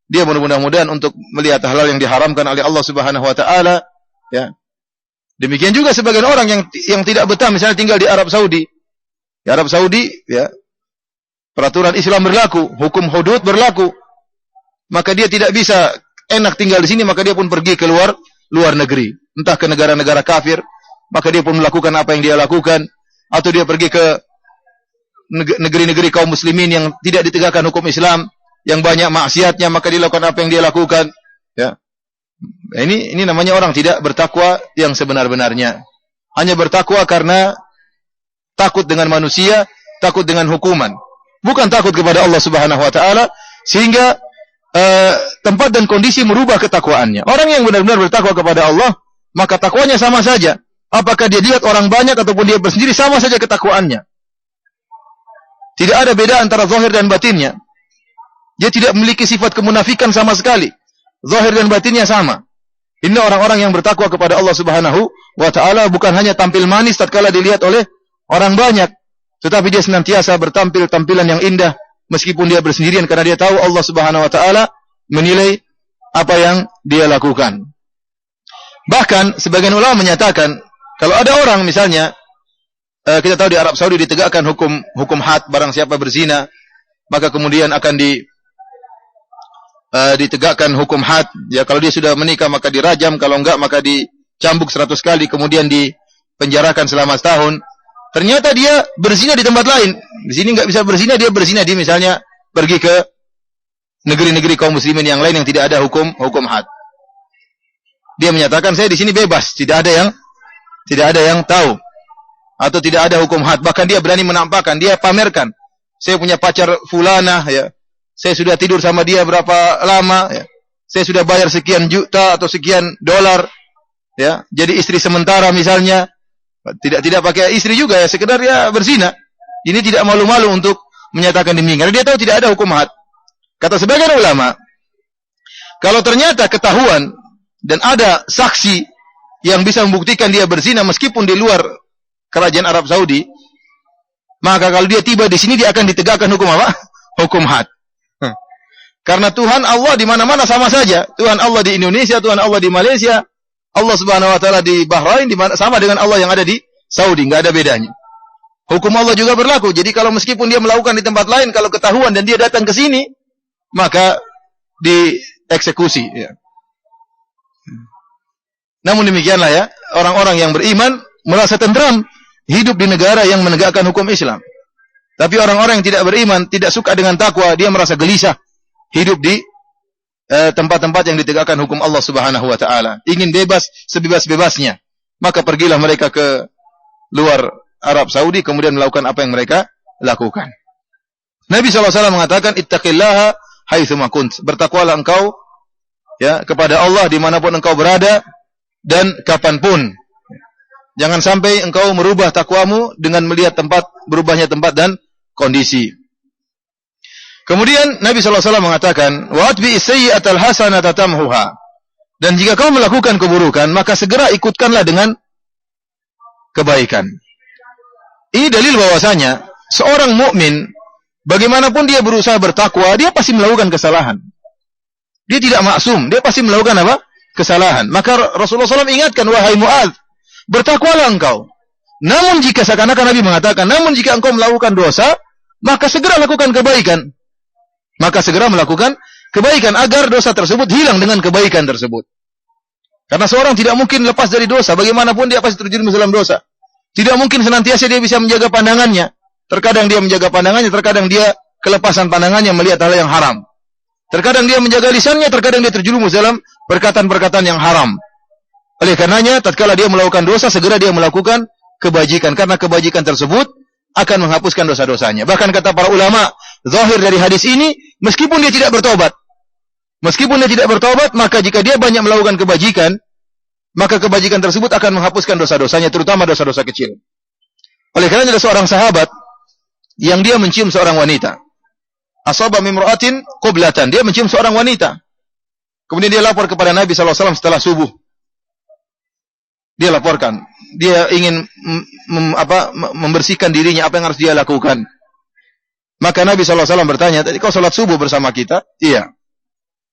Dia bermudah-mudahan untuk melihat hal-hal yang diharamkan oleh Allah Subhanahu wa taala, ya. Demikian juga sebagian orang yang tidak betah misalnya tinggal di Arab Saudi. Di Arab Saudi, ya, peraturan Islam berlaku, hukum hudud berlaku. Maka dia tidak bisa enak tinggal di sini, maka dia pun pergi ke luar negeri, entah ke negara-negara kafir, maka dia pun melakukan apa yang dia lakukan, atau dia pergi ke negeri-negeri kaum muslimin yang tidak ditegakkan hukum Islam, yang banyak maksiatnya, maka dia lakukan apa yang dia lakukan. Ya. Ini namanya orang tidak bertakwa yang sebenar-benarnya. Hanya bertakwa karena takut dengan manusia, takut dengan hukuman, bukan takut kepada Allah Subhanahu wa taala, sehingga tempat dan kondisi merubah ketakwaannya. Orang yang benar-benar bertakwa kepada Allah, maka takwanya sama saja. Apakah dia lihat orang banyak ataupun dia bersendiri, sama saja ketakwaannya. Tidak ada beda antara zahir dan batinnya. Dia tidak memiliki sifat kemunafikan sama sekali. Zahir dan batinnya sama. Ini orang-orang yang bertakwa kepada Allah Subhanahu wa taala bukan hanya tampil manis tatkala dilihat oleh orang banyak, tetapi dia senantiasa bertampil tampilan yang indah meskipun dia bersendirian karena dia tahu Allah Subhanahu wa taala menilai apa yang dia lakukan. Bahkan sebagian ulama menyatakan kalau ada orang misalnya kita tahu di Arab Saudi ditegakkan hukum had, barang siapa berzina maka kemudian akan ditegakkan hukum had. Ya, kalau dia sudah menikah maka dirajam, kalau enggak maka dicambuk 100 kali, kemudian dipenjarakan selama setahun. Ternyata dia berzina di tempat lain. Di sini enggak bisa berzina, dia berzina di misalnya pergi ke negeri-negeri kaum muslimin yang lain yang tidak ada hukum had. Dia menyatakan saya di sini bebas, tidak ada yang tahu atau tidak ada hukum had. Bahkan dia berani menampakkan, dia pamerkan, saya punya pacar fulanah ya. Saya sudah tidur sama dia berapa lama, ya. Saya sudah bayar sekian juta atau sekian dolar, ya. Jadi istri sementara misalnya, tidak pakai istri juga ya, sekedar ya berzina. Ini tidak malu-malu untuk menyatakan demikian. Karena dia tahu tidak ada hukum had. Kata sebagian ulama, kalau ternyata ketahuan dan ada saksi yang bisa membuktikan dia berzina meskipun di luar kerajaan Arab Saudi, maka kalau dia tiba di sini dia akan ditegakkan hukum apa? Hukum had. Karena Tuhan Allah di mana-mana sama saja. Tuhan Allah di Indonesia, Tuhan Allah di Malaysia, Allah Subhanahu wa taala di Bahrain, sama dengan Allah yang ada di Saudi, enggak ada bedanya. Hukum Allah juga berlaku. Jadi kalau meskipun dia melakukan di tempat lain, kalau ketahuan dan dia datang ke sini, maka dieksekusi ya. Namun demikianlah ya, orang-orang yang beriman merasa tentram hidup di negara yang menegakkan hukum Islam. Tapi orang-orang yang tidak beriman, tidak suka dengan takwa, dia merasa gelisah hidup di tempat-tempat yang ditegakkan hukum Allah Subhanahu wa taala. Ingin bebas sebebas-bebasnya. Maka pergilah mereka ke luar Arab Saudi kemudian melakukan apa yang mereka lakukan. Nabi SAW mengatakan ittaqillaha haitsu ma kunt. Bertakwalah engkau ya kepada Allah dimanapun engkau berada dan kapanpun. Jangan sampai engkau merubah takwamu dengan melihat berubahnya tempat dan kondisi. Kemudian Nabi SAW mengatakan, wa atbi'is sayyi'atal hasanata tamhuha. Dan jika kau melakukan keburukan, maka segera ikutkanlah dengan kebaikan. Ini dalil bahwasanya seorang mukmin bagaimanapun dia berusaha bertakwa, dia pasti melakukan kesalahan. Dia tidak maksum, dia pasti melakukan apa? Kesalahan. Maka Rasulullah SAW ingatkan, wahai Mu'adz, bertakwalah engkau. Namun jika seakan-akan Nabi mengatakan, namun jika engkau melakukan dosa, maka segera lakukan kebaikan. Maka segera melakukan kebaikan agar dosa tersebut hilang dengan kebaikan tersebut. Karena seorang tidak mungkin lepas dari dosa, bagaimanapun dia pasti terjerumus dalam dosa. Tidak mungkin senantiasa dia bisa menjaga pandangannya. Terkadang dia menjaga pandangannya, terkadang dia kelepasan pandangannya melihat hal yang haram. Terkadang dia menjaga lisannya, terkadang dia terjerumus dalam perkataan-perkataan yang haram. Oleh karenanya, tatkala dia melakukan dosa, segera dia melakukan kebajikan. Karena kebajikan tersebut akan menghapuskan dosa-dosanya. Bahkan kata para ulama, zahir dari hadis ini, meskipun dia tidak bertobat, maka jika dia banyak melakukan kebajikan, maka kebajikan tersebut akan menghapuskan dosa-dosanya, terutama dosa-dosa kecil. Oleh karena ada seorang sahabat yang dia mencium seorang wanita. Asaba mimra'atin qiblatan, dia mencium seorang wanita. Kemudian dia lapor kepada Nabi SAW setelah subuh. Dia laporkan, dia ingin membersihkan dirinya, apa yang harus dia lakukan. Maka Nabi SAW bertanya, tadi kau salat subuh bersama kita? Iya.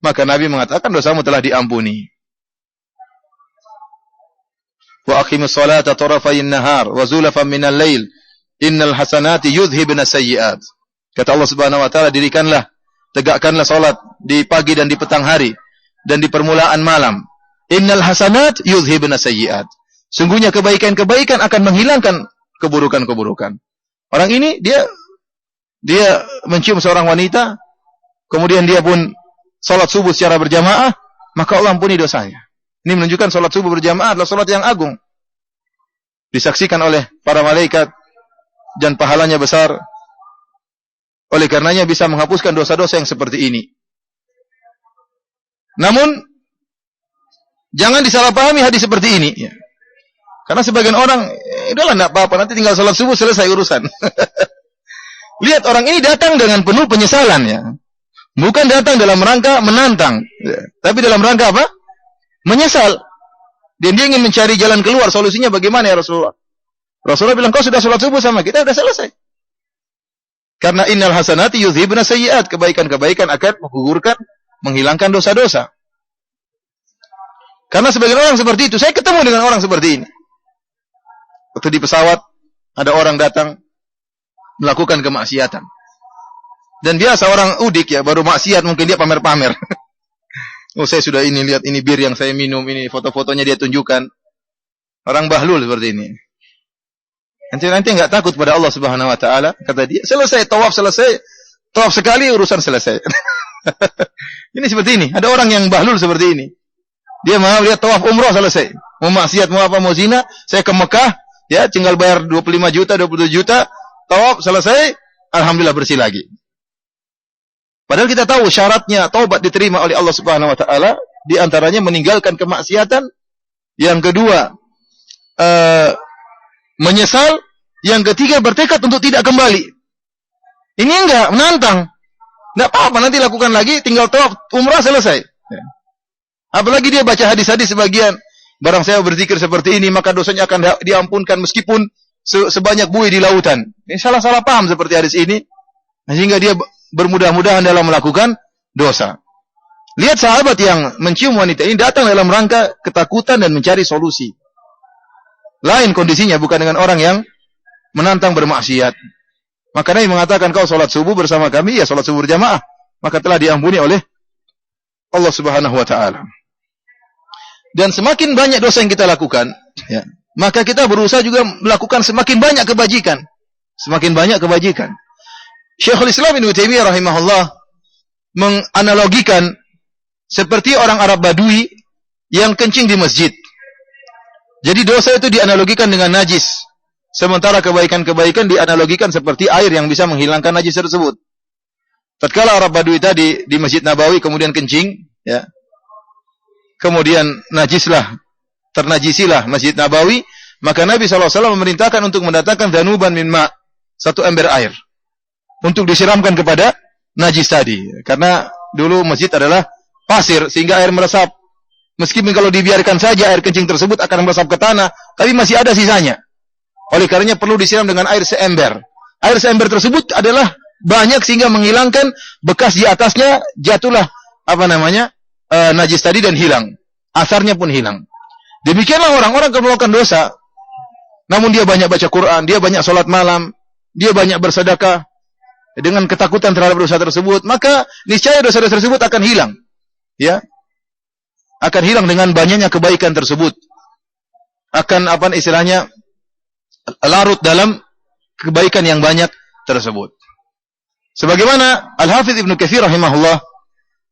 Maka Nabi mengatakan, dosamu telah diampuni. Wa aqimus salata tarafayn nahar wa zulafan minal lail innal hasanati yudhhibna sayyi'at. Kata Allah Subhanahu wa taala, dirikanlah, tegakkanlah salat di pagi dan di petang hari dan di permulaan malam. Innal hasanat yudhhibna sayyi'at. Sungguhnya kebaikan-kebaikan akan menghilangkan keburukan-keburukan. Orang ini dia mencium seorang wanita, kemudian dia pun salat subuh secara berjamaah, maka Allah ampuni dosanya. Ini menunjukkan salat subuh berjamaah adalah salat yang agung. Disaksikan oleh para malaikat dan pahalanya besar. Oleh karenanya bisa menghapuskan dosa-dosa yang seperti ini. Namun jangan disalahpahami hadis seperti ini ya. Karena sebagian orang, udahlah enggak apa-apa, nanti tinggal salat subuh selesai urusan. Lihat orang ini datang dengan penuh penyesalan ya. Bukan datang dalam rangka menantang, ya. Tapi dalam rangka apa? menyesal. Dan dia ingin mencari jalan keluar, solusinya bagaimana ya Rasulullah? Rasulullah bilang, kau sudah sholat subuh sama kita, sudah selesai. Karena innal hasanati yudhibna sayyi'at, kebaikan-kebaikan akan menggugurkan, menghilangkan dosa-dosa. Karena sebagian orang seperti itu, saya ketemu dengan orang seperti ini. Waktu di pesawat, ada orang datang melakukan kemaksiatan. Dan biasa orang udik ya, baru maksiat mungkin dia pamer-pamer. Oh saya sudah ini, lihat ini bir yang saya minum, ini foto-fotonya dia tunjukkan. Orang bahlul seperti ini. Nanti enggak takut pada Allah Subhanahu wa taala, kata dia, selesai tawaf selesai, tawaf sekali urusan selesai. Ini seperti ini, ada orang yang bahlul seperti ini. Dia mau lihat tawaf umrah selesai. Mau maksiat, mau apa, mau zina, saya ke Mekah, ya tinggal bayar 25 juta, 27 juta, tawaf selesai, alhamdulillah bersih lagi. Padahal kita tahu syaratnya taubat diterima oleh Allah Subhanahu wa taala, di antaranya meninggalkan kemaksiatan, yang kedua menyesal, yang ketiga bertekad untuk tidak kembali. Ini enggak menantang. Enggak apa-apa, nanti lakukan lagi, tinggal tawaf umrah selesai. Apalagi dia baca hadis-hadis sebagian, barang saya berzikir seperti ini maka dosanya akan diampunkan meskipun sebanyak buih di lautan. Ini salah-salah paham seperti hadis ini, sehingga dia bermudah-mudahan dalam melakukan dosa. Lihat sahabat yang mencium wanita ini datang dalam rangka ketakutan dan mencari solusi. Lain kondisinya, bukan dengan orang yang menantang bermaksiat. Maka Nabi mengatakan, kau sholat subuh bersama kami, ya sholat subuh berjamaah, maka telah diampuni oleh Allah Subhanahu wa taala. Dan semakin banyak dosa yang kita lakukan, ya, maka kita berusaha juga melakukan semakin banyak kebajikan. Semakin banyak kebajikan. Syekhul Islam Ibnu Taimiyah rahimahullah menganalogikan seperti orang Arab Badui yang kencing di masjid. Jadi dosa itu dianalogikan dengan najis. Sementara kebaikan-kebaikan dianalogikan seperti air yang bisa menghilangkan najis tersebut. Tatkala Arab Badui tadi di Masjid Nabawi kemudian kencing, ya. Kemudian ternajisilah Masjid Nabawi, maka Nabi SAW memerintahkan untuk mendatangkan dhanuban min ma', satu ember air, untuk disiramkan kepada najis tadi. Karena dulu masjid adalah pasir, sehingga air meresap. Meskipun kalau dibiarkan saja air kencing tersebut akan meresap ke tanah, tapi masih ada sisanya. Oleh karenanya perlu disiram dengan air seember. Air seember tersebut adalah banyak sehingga menghilangkan bekas di atasnya, jatuhlah najis tadi dan hilang. Asarnya pun hilang. Demikianlah orang-orang yang melakukan dosa, namun dia banyak baca Quran, dia banyak sholat malam, dia banyak bersedekah, dengan ketakutan terhadap dosa tersebut, maka niscaya dosa-dosa tersebut akan hilang. Ya, akan hilang dengan banyaknya kebaikan tersebut. Akan larut dalam kebaikan yang banyak tersebut. Sebagaimana Al-Hafidz Ibnu Katsir rahimahullah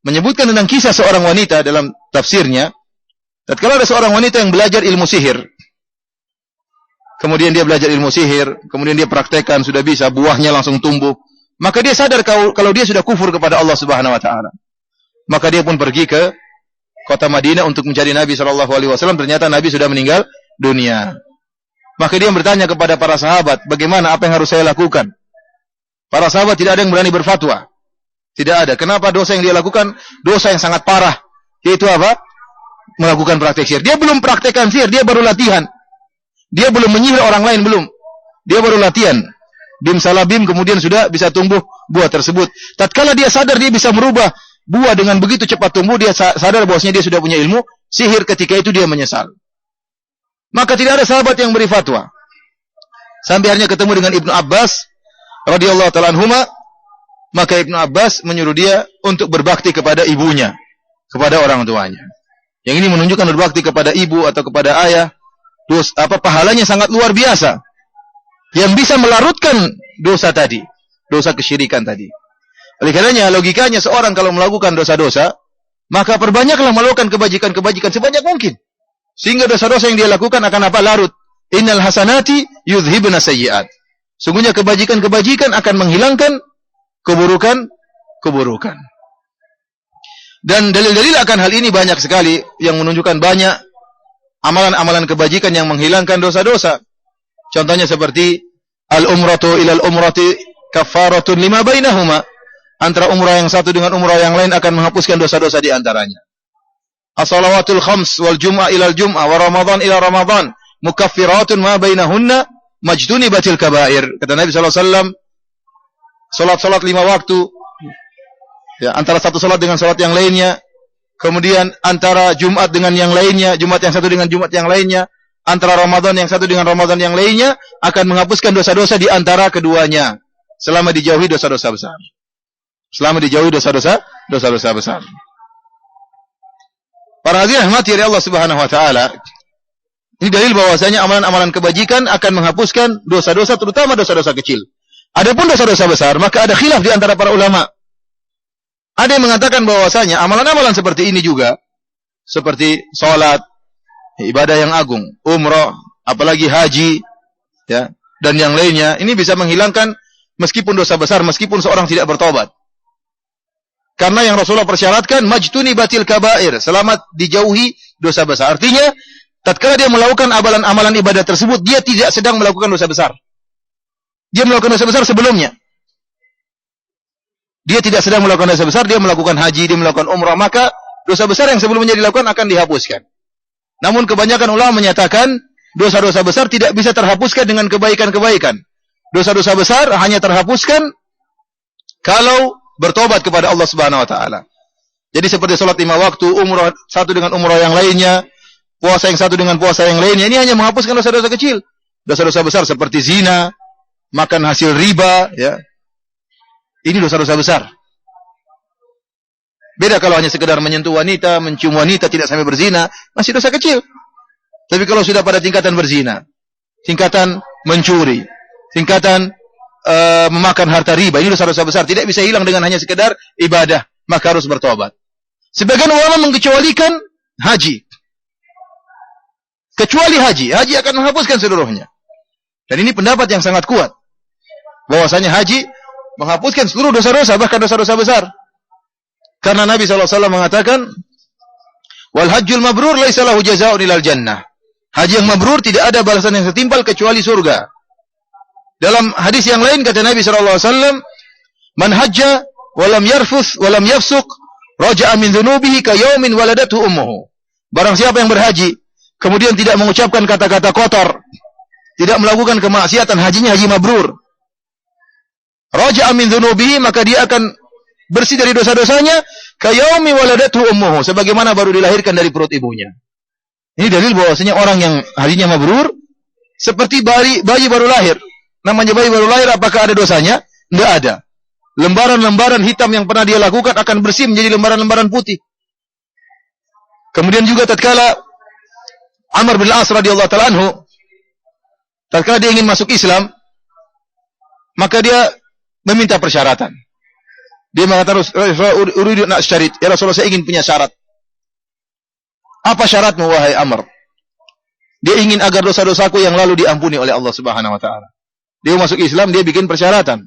menyebutkan tentang kisah seorang wanita dalam tafsirnya, tatkala ada seorang wanita yang belajar ilmu sihir. Kemudian dia belajar ilmu sihir, kemudian dia praktekkan, sudah bisa, buahnya langsung tumbuh. Maka dia sadar kalau dia sudah kufur kepada Allah Subhanahu wa taala. Maka dia pun pergi ke kota Madinah untuk mencari Nabi SAW. Ternyata Nabi sudah meninggal dunia. Maka dia bertanya kepada para sahabat, bagaimana, apa yang harus saya lakukan? Para sahabat tidak ada yang berani berfatwa. Tidak ada. Kenapa? Dosa yang dia lakukan dosa yang sangat parah. Yaitu apa? Melakukan praktek sihir. Dia belum praktekkan sihir, dia baru latihan. Dia belum menyihir orang lain, belum. Dia baru latihan. Bim salah bim, kemudian sudah bisa tumbuh buah tersebut. Tatkala dia sadar dia bisa merubah buah dengan begitu cepat tumbuh, dia sadar bahwasanya dia sudah punya ilmu sihir, ketika itu dia menyesal. Maka tidak ada sahabat yang beri fatwa. Sampai akhirnya ketemu dengan Ibnu Abbas radhiyallahu ta'ala anhuma, maka Ibnu Abbas menyuruh dia untuk berbakti kepada ibunya, kepada orang tuanya. Yang ini menunjukkan berbakti kepada ibu atau kepada ayah, pahalanya sangat luar biasa. Yang bisa melarutkan dosa tadi, dosa kesyirikan tadi. Oleh karenanya logikanya seorang kalau melakukan dosa-dosa, maka perbanyaklah melakukan kebajikan-kebajikan sebanyak mungkin. Sehingga dosa-dosa yang dia lakukan akan larut. Innal hasanati yudhibna sayyi'at. Sungguhnya kebajikan-kebajikan akan menghilangkan keburukan. Dan dalil-dalil akan hal ini banyak sekali yang menunjukkan banyak amalan-amalan kebajikan yang menghilangkan dosa-dosa. Contohnya seperti al-umratu ilal umrati kafaratun lima bainahuma. Antara umrah yang satu dengan umrah yang lain akan menghapuskan dosa-dosa di antaranya. as-salawatul khams wal jum'ah ila al-jum'ah wa ramadan ila ramadan mukaffiratun ma bainahunna majtunibatil kaba'ir. Kata Nabi sallallahu alaihi wasallam, salat-salat 5 waktu, ya, antara satu salat dengan salat yang lainnya, kemudian antara Jumat dengan yang lainnya, Jumat yang satu dengan Jumat yang lainnya, antara Ramadan yang satu dengan Ramadan yang lainnya, akan menghapuskan dosa-dosa di antara keduanya, selama dijauhi dosa-dosa besar. Selama dijauhi dosa-dosa besar. Para hadirin rahmati oleh Allah Subhanahu wa taala, ini dalil bahwasanya amalan-amalan kebajikan akan menghapuskan dosa-dosa, terutama dosa-dosa kecil. Adapun dosa-dosa besar, maka ada khilaf di antara para ulama. Ada yang mengatakan bahwasanya amalan-amalan seperti ini juga, seperti salat, ibadah yang agung, umrah, apalagi haji, ya, dan yang lainnya, ini bisa menghilangkan meskipun dosa besar, meskipun seorang tidak bertobat. Karena yang Rasulullah persyaratkan majtunibatil kaba'ir, selamat dijauhi dosa besar. Artinya, tatkala dia melakukan amalan-amalan ibadah tersebut, dia tidak sedang melakukan dosa besar. Dia melakukan dosa besar sebelumnya. Dia tidak sedang melakukan dosa besar, dia melakukan haji, dia melakukan umrah, maka dosa besar yang sebelumnya dilakukan akan dihapuskan. Namun kebanyakan ulama menyatakan dosa-dosa besar tidak bisa terhapuskan dengan kebaikan-kebaikan. Dosa-dosa besar hanya terhapuskan kalau bertobat kepada Allah Subhanahu wa taala. Jadi seperti salat 5 waktu, umrah satu dengan umrah yang lainnya, puasa yang satu dengan puasa yang lainnya, ini hanya menghapuskan dosa-dosa kecil. Dosa-dosa besar seperti zina, makan hasil riba, ya. Ini dosa-dosa besar. Beda kalau hanya sekedar menyentuh wanita, mencium wanita, tidak sampai berzina, masih dosa kecil. Tapi kalau sudah pada tingkatan berzina, tingkatan mencuri, tingkatan memakan harta riba, ini dosa-dosa besar, tidak bisa hilang dengan hanya sekedar ibadah, maka harus bertobat. Sebagian ulama mengecualikan haji. Kecuali haji akan menghapuskan seluruhnya. Dan ini pendapat yang sangat kuat, bahwasanya haji menghapuskan seluruh dosa-dosa, bahkan dosa-dosa besar. Karena Nabi SAW mengatakan, wal hajjul mabrur laisa lahu jazaa'un ilal jannah. Haji yang mabrur tidak ada balasan yang setimpal kecuali surga. Dalam hadis yang lain kata Nabi SAW, man hajja walam yarfuth walam yafsuk raja'a min dhunubihi ka yaumin waladatu ummuhu. Barang siapa yang berhaji kemudian tidak mengucapkan kata-kata kotor, tidak melakukan kemaksiatan, hajinya haji mabrur. Raja'a min dhunubihi, maka dia akan bersih dari dosa-dosanya ka yaumi waladatu ummuhu, sebagaimana baru dilahirkan dari perut ibunya. Ini dalil bahwasanya orang yang hajinya mabrur seperti bayi baru lahir. Namanya bayi baru lahir, apakah ada dosanya? Tidak ada. Lembaran-lembaran hitam yang pernah dia lakukan akan bersih menjadi lembaran-lembaran putih. Kemudian juga tatkala Amr bin As radhiyallahu ta'ala anhu, tatkala dia ingin masuk Islam, maka dia meminta persyaratan. Dia mengatakan, uridu an asyarit, ya Rasulullah, saya ingin punya syarat. Apa syaratmu wahai Amr? Dia ingin agar dosa-dosaku yang lalu diampuni oleh Allah Subhanahu wa taala. Dia masuk Islam, dia bikin persyaratan.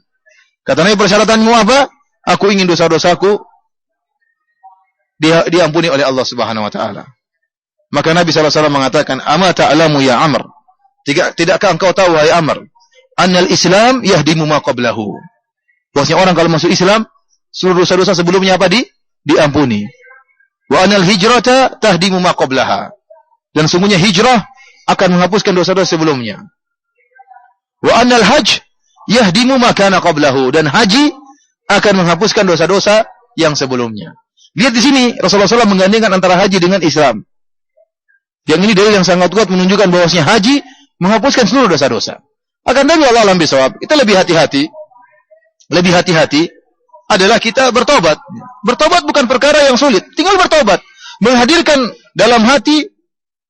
Kata Nabi, persyaratanmu apa? Aku ingin dosa-dosaku diampuni oleh Allah Subhanahu wa taala. Maka Nabi SAW mengatakan, "Ama ta'lamu ya Amr? Tidakkah engkau tahu wahai Amr, annal Islam yahdimu ma qablahu?" Bahwasanya orang kalau masuk Islam, seluruh dosa-dosa sebelumnya apa? Diampuni. Wa anal hijrata tahdimu ma qablaha. Dan sungguhnya hijrah akan menghapuskan dosa-dosa sebelumnya. Wa annal hajj yahdimu ma kana qablahu, dan haji akan menghapuskan dosa-dosa yang sebelumnya. Lihat di sini Rasulullah SAW menggandengkan antara haji dengan Islam. Yang ini dalil yang sangat kuat menunjukkan bahwasanya haji menghapuskan seluruh dosa-dosa. Akan tapi Allah alam bisawab, kita lebih hati-hati adalah kita bertobat. Bertobat bukan perkara yang sulit, tinggal bertobat. Menghadirkan dalam hati,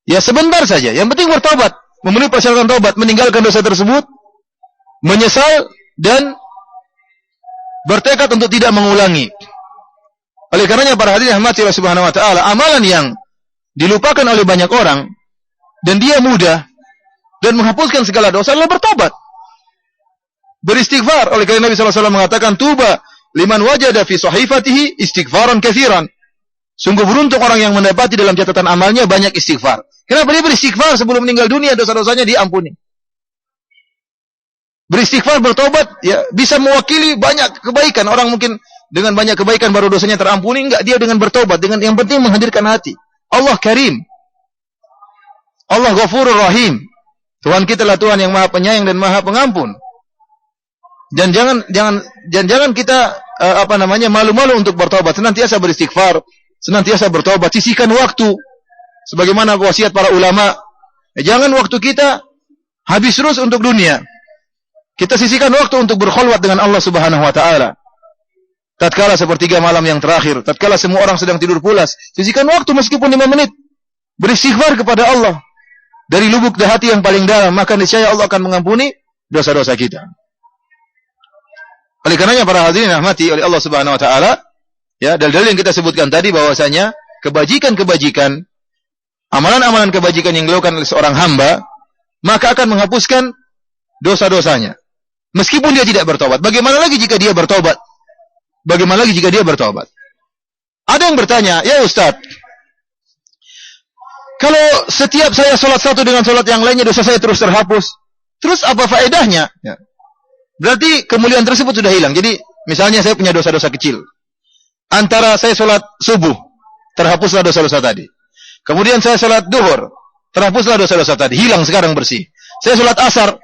ya sebentar saja, yang penting bertobat, memenuhi persyaratan tobat, meninggalkan dosa tersebut, menyesal dan bertekad untuk tidak mengulangi. Oleh karenanya para hadirin rahmati Allah Subhanahu wa taala, amalan yang dilupakan oleh banyak orang dan dia mudah dan menghapuskan segala dosa adalah bertobat. Beristighfar. Oleh karena Nabi SAW mengatakan, tuba liman wajada fi sahifatihi istighfaran katsiran. Sungguh beruntung orang yang mendapati dalam catatan amalnya banyak istighfar. Kenapa dia beristighfar? Sebelum meninggal dunia dosa-dosanya diampuni. Beristighfar, bertobat, ya bisa mewakili banyak kebaikan. Orang mungkin dengan banyak kebaikan baru dosanya terampuni, enggak, dia dengan bertobat, dengan yang penting menghadirkan hati. Allah Karim. Allah Ghafurur Rahim. Tuhan kita adalah Tuhan yang Maha Penyayang dan Maha Pengampun. Dan jangan kita malu-malu untuk bertobat, senantiasa beristighfar, senantiasa bertobat, sisihkan waktu sebagaimana wasiat para ulama. Jangan waktu kita habis terus untuk dunia. Kita sisihkan waktu untuk berkhulwat dengan Allah Subhanahu wa taala. Tatkala sepertiga malam yang terakhir, tatkala semua orang sedang tidur pulas, sisihkan waktu meskipun 5 menit. Beristighfar kepada Allah dari lubuk hati yang paling dalam, maka niscaya Allah akan mengampuni dosa-dosa kita. Oleh karenanya para hadirin rahmati oleh Allah Subhanahu wa taala, ya, dalil yang kita sebutkan tadi bahwasanya kebajikan-kebajikan, amalan-amalan kebajikan yang dilakukan oleh seorang hamba, maka akan menghapuskan dosa-dosanya. Meskipun dia tidak bertobat. Bagaimana lagi jika dia bertobat? Bagaimana lagi jika dia bertobat? Ada yang bertanya, "Ya Ustaz, kalau setiap saya sholat satu dengan sholat yang lainnya, dosa saya terus terhapus, terus apa faedahnya?" Ya. Berarti kemuliaan tersebut sudah hilang. Jadi, misalnya saya punya dosa-dosa kecil. Antara saya sholat subuh, terhapuslah dosa-dosa tadi. Kemudian saya sholat duhur, terhapuslah dosa-dosa tadi. Hilang sekarang bersih. Saya sholat asar,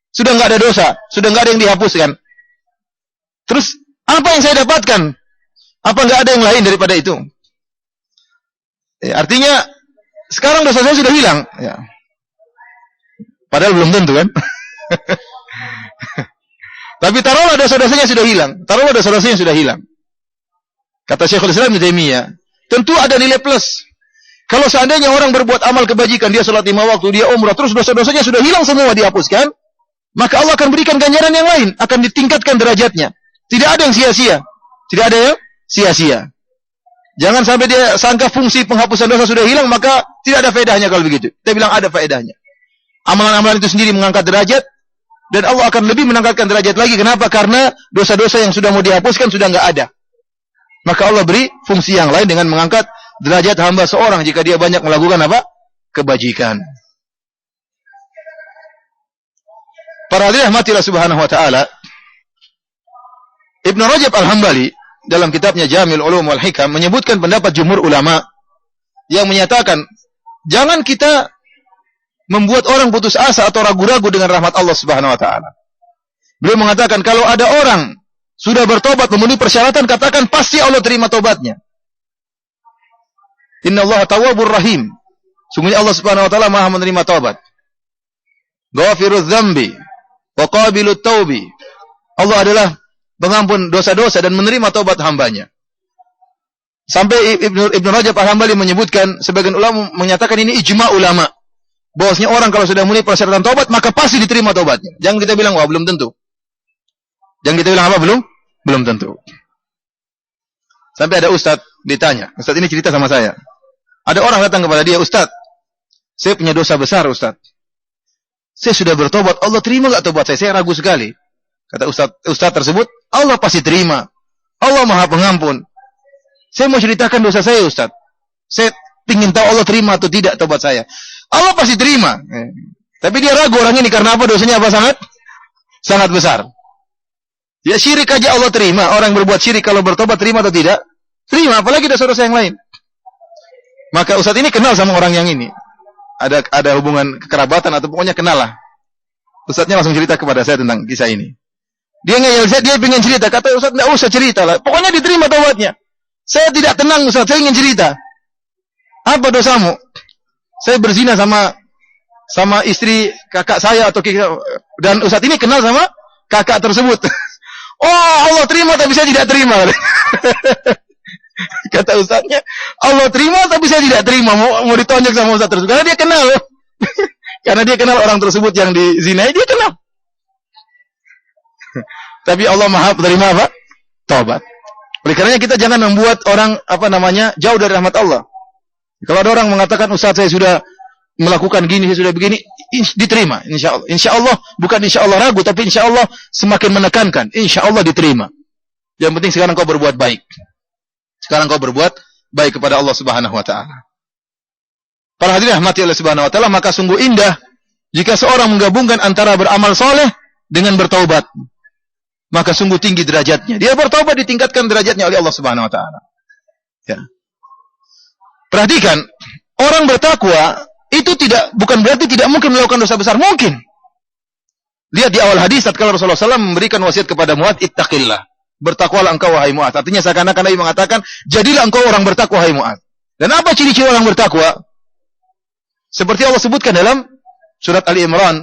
sudah nggak ada dosa, sudah nggak ada yang dihapuskan. Terus, apa yang saya dapatkan? Apa nggak ada yang lain daripada itu? Ya, artinya, sekarang dosa saya sudah hilang. Ya. Padahal belum tentu kan? Tapi taruhlah dosa-dosanya sudah hilang. Taruhlah dosa-dosanya sudah hilang. Kata Syekhul Islam Ibnu Taimiyah, tentu ada nilai plus. Kalau seandainya orang berbuat amal kebajikan, dia sholat 5 waktu, dia umrah, terus dosa-dosanya sudah hilang semua dihapuskan, maka Allah akan berikan ganjaran yang lain, akan ditingkatkan derajatnya. Tidak ada yang sia-sia. Tidak ada yang sia-sia. Jangan sampai dia sangka fungsi penghapusan dosa sudah hilang, maka tidak ada faedahnya kalau begitu. Kita bilang ada faedahnya. Amalan-amalan itu sendiri mengangkat derajat, dan Allah akan lebih menangkatkan derajat lagi. Kenapa? Karena dosa-dosa yang sudah mau dihapuskan sudah nggak ada. Maka Allah beri fungsi yang lain dengan mengangkat derajat hamba seorang jika dia banyak melakukan apa? Kebajikan. Para hadirin rahmatillah subhanahu wa ta'ala, Ibnu Rajab Al-Hambali dalam kitabnya Jami'ul Ulum wal Hikam menyebutkan pendapat jumhur ulama yang menyatakan jangan kita membuat orang putus asa atau ragu-ragu dengan rahmat Allah Subhanahu wa taala. Beliau mengatakan kalau ada orang sudah bertobat memenuhi persyaratan, katakan pasti Allah terima tobatnya. Innallaha tawwabur rahim. Sungguhnya Allah Subhanahu wa taala Maha menerima taubat. Ghafirudz dzambi wa qabilut taubi. Allah adalah pengampun dosa-dosa dan menerima taubat hambanya. Sampai Ibnu Rajab Al-Hambali menyebutkan, sebagian ulama menyatakan ini ijma' ulama. Bahwasanya orang kalau sudah memenuhi persyaratan taubat, maka pasti diterima taubatnya. Jangan kita bilang, wah belum tentu. Jangan kita bilang apa? Belum tentu. Sampai ada ustaz ditanya. Ustaz ini cerita sama saya. Ada orang datang kepada dia, Ustaz, saya punya dosa besar Ustaz. Saya sudah bertobat, Allah terima gak taubat saya? Saya ragu sekali. Kata ustaz tersebut, Allah pasti terima. Allah Maha Pengampun. Saya mau ceritakan dosa saya Ustaz. Saya ingin tahu Allah terima atau tidak taubat saya. Allah pasti terima. Tapi dia ragu orang ini karena apa? Dosanya apa? Sangat besar. Ya syirik aja Allah terima. Orang berbuat syirik kalau bertobat terima atau tidak? Terima, apalagi dosa-dosa yang lain. Maka ustaz ini kenal sama orang yang ini. Ada hubungan kekerabatan atau pokoknya kenal lah. Ustaznya langsung cerita kepada saya tentang kisah ini. Dia ngeyel saya, dia ingin cerita. Kata ustaz, enggak usah cerita lah. Pokoknya diterima taubatnya. Saya tidak tenang ustaz, saya ingin cerita. Apa dosamu? Saya berzina sama istri kakak saya atau dan ustaz ini kenal sama kakak tersebut. Oh, Allah terima tapi saya tidak terima. Kata ustaznya, Allah terima tapi saya tidak terima. Mau ditonjok sama ustaz tersebut karena dia kenal. Karena dia kenal orang tersebut yang dizinai, dia kenal. Tapi Allah Maha menerima apa? Taubat. Oleh karenanya kita jangan membuat orang jauh dari rahmat Allah. Kalau ada orang mengatakan, Ustaz saya sudah melakukan gini, saya sudah begini, diterima, insya Allah. Insya Allah, bukan insya Allah ragu, tapi insya Allah semakin menekankan. Insya Allah diterima. Yang penting sekarang kau berbuat baik. Sekarang kau berbuat baik kepada Allah Subhanahu wa ta'ala. Para hadirin rahmati Allah Subhanahu wa ta'ala, maka sungguh indah jika seorang menggabungkan antara beramal soleh dengan bertaubat. Maka sungguh tinggi derajatnya. Dia bertaubat ditingkatkan derajatnya oleh Allah Subhanahu wa ta'ala. Ya. Perhatikan, orang bertakwa itu bukan berarti tidak mungkin melakukan dosa besar, mungkin. Lihat di awal hadis tatkala Rasulullah SAW memberikan wasiat kepada Mu'adz, ittaqillah. Bertakwalah engkau wahai Mu'adz. Artinya seakan-akan Nabi mengatakan, jadilah engkau orang bertakwa wahai Mu'adz. Dan apa ciri-ciri orang bertakwa? Seperti Allah sebutkan dalam surat Ali Imran.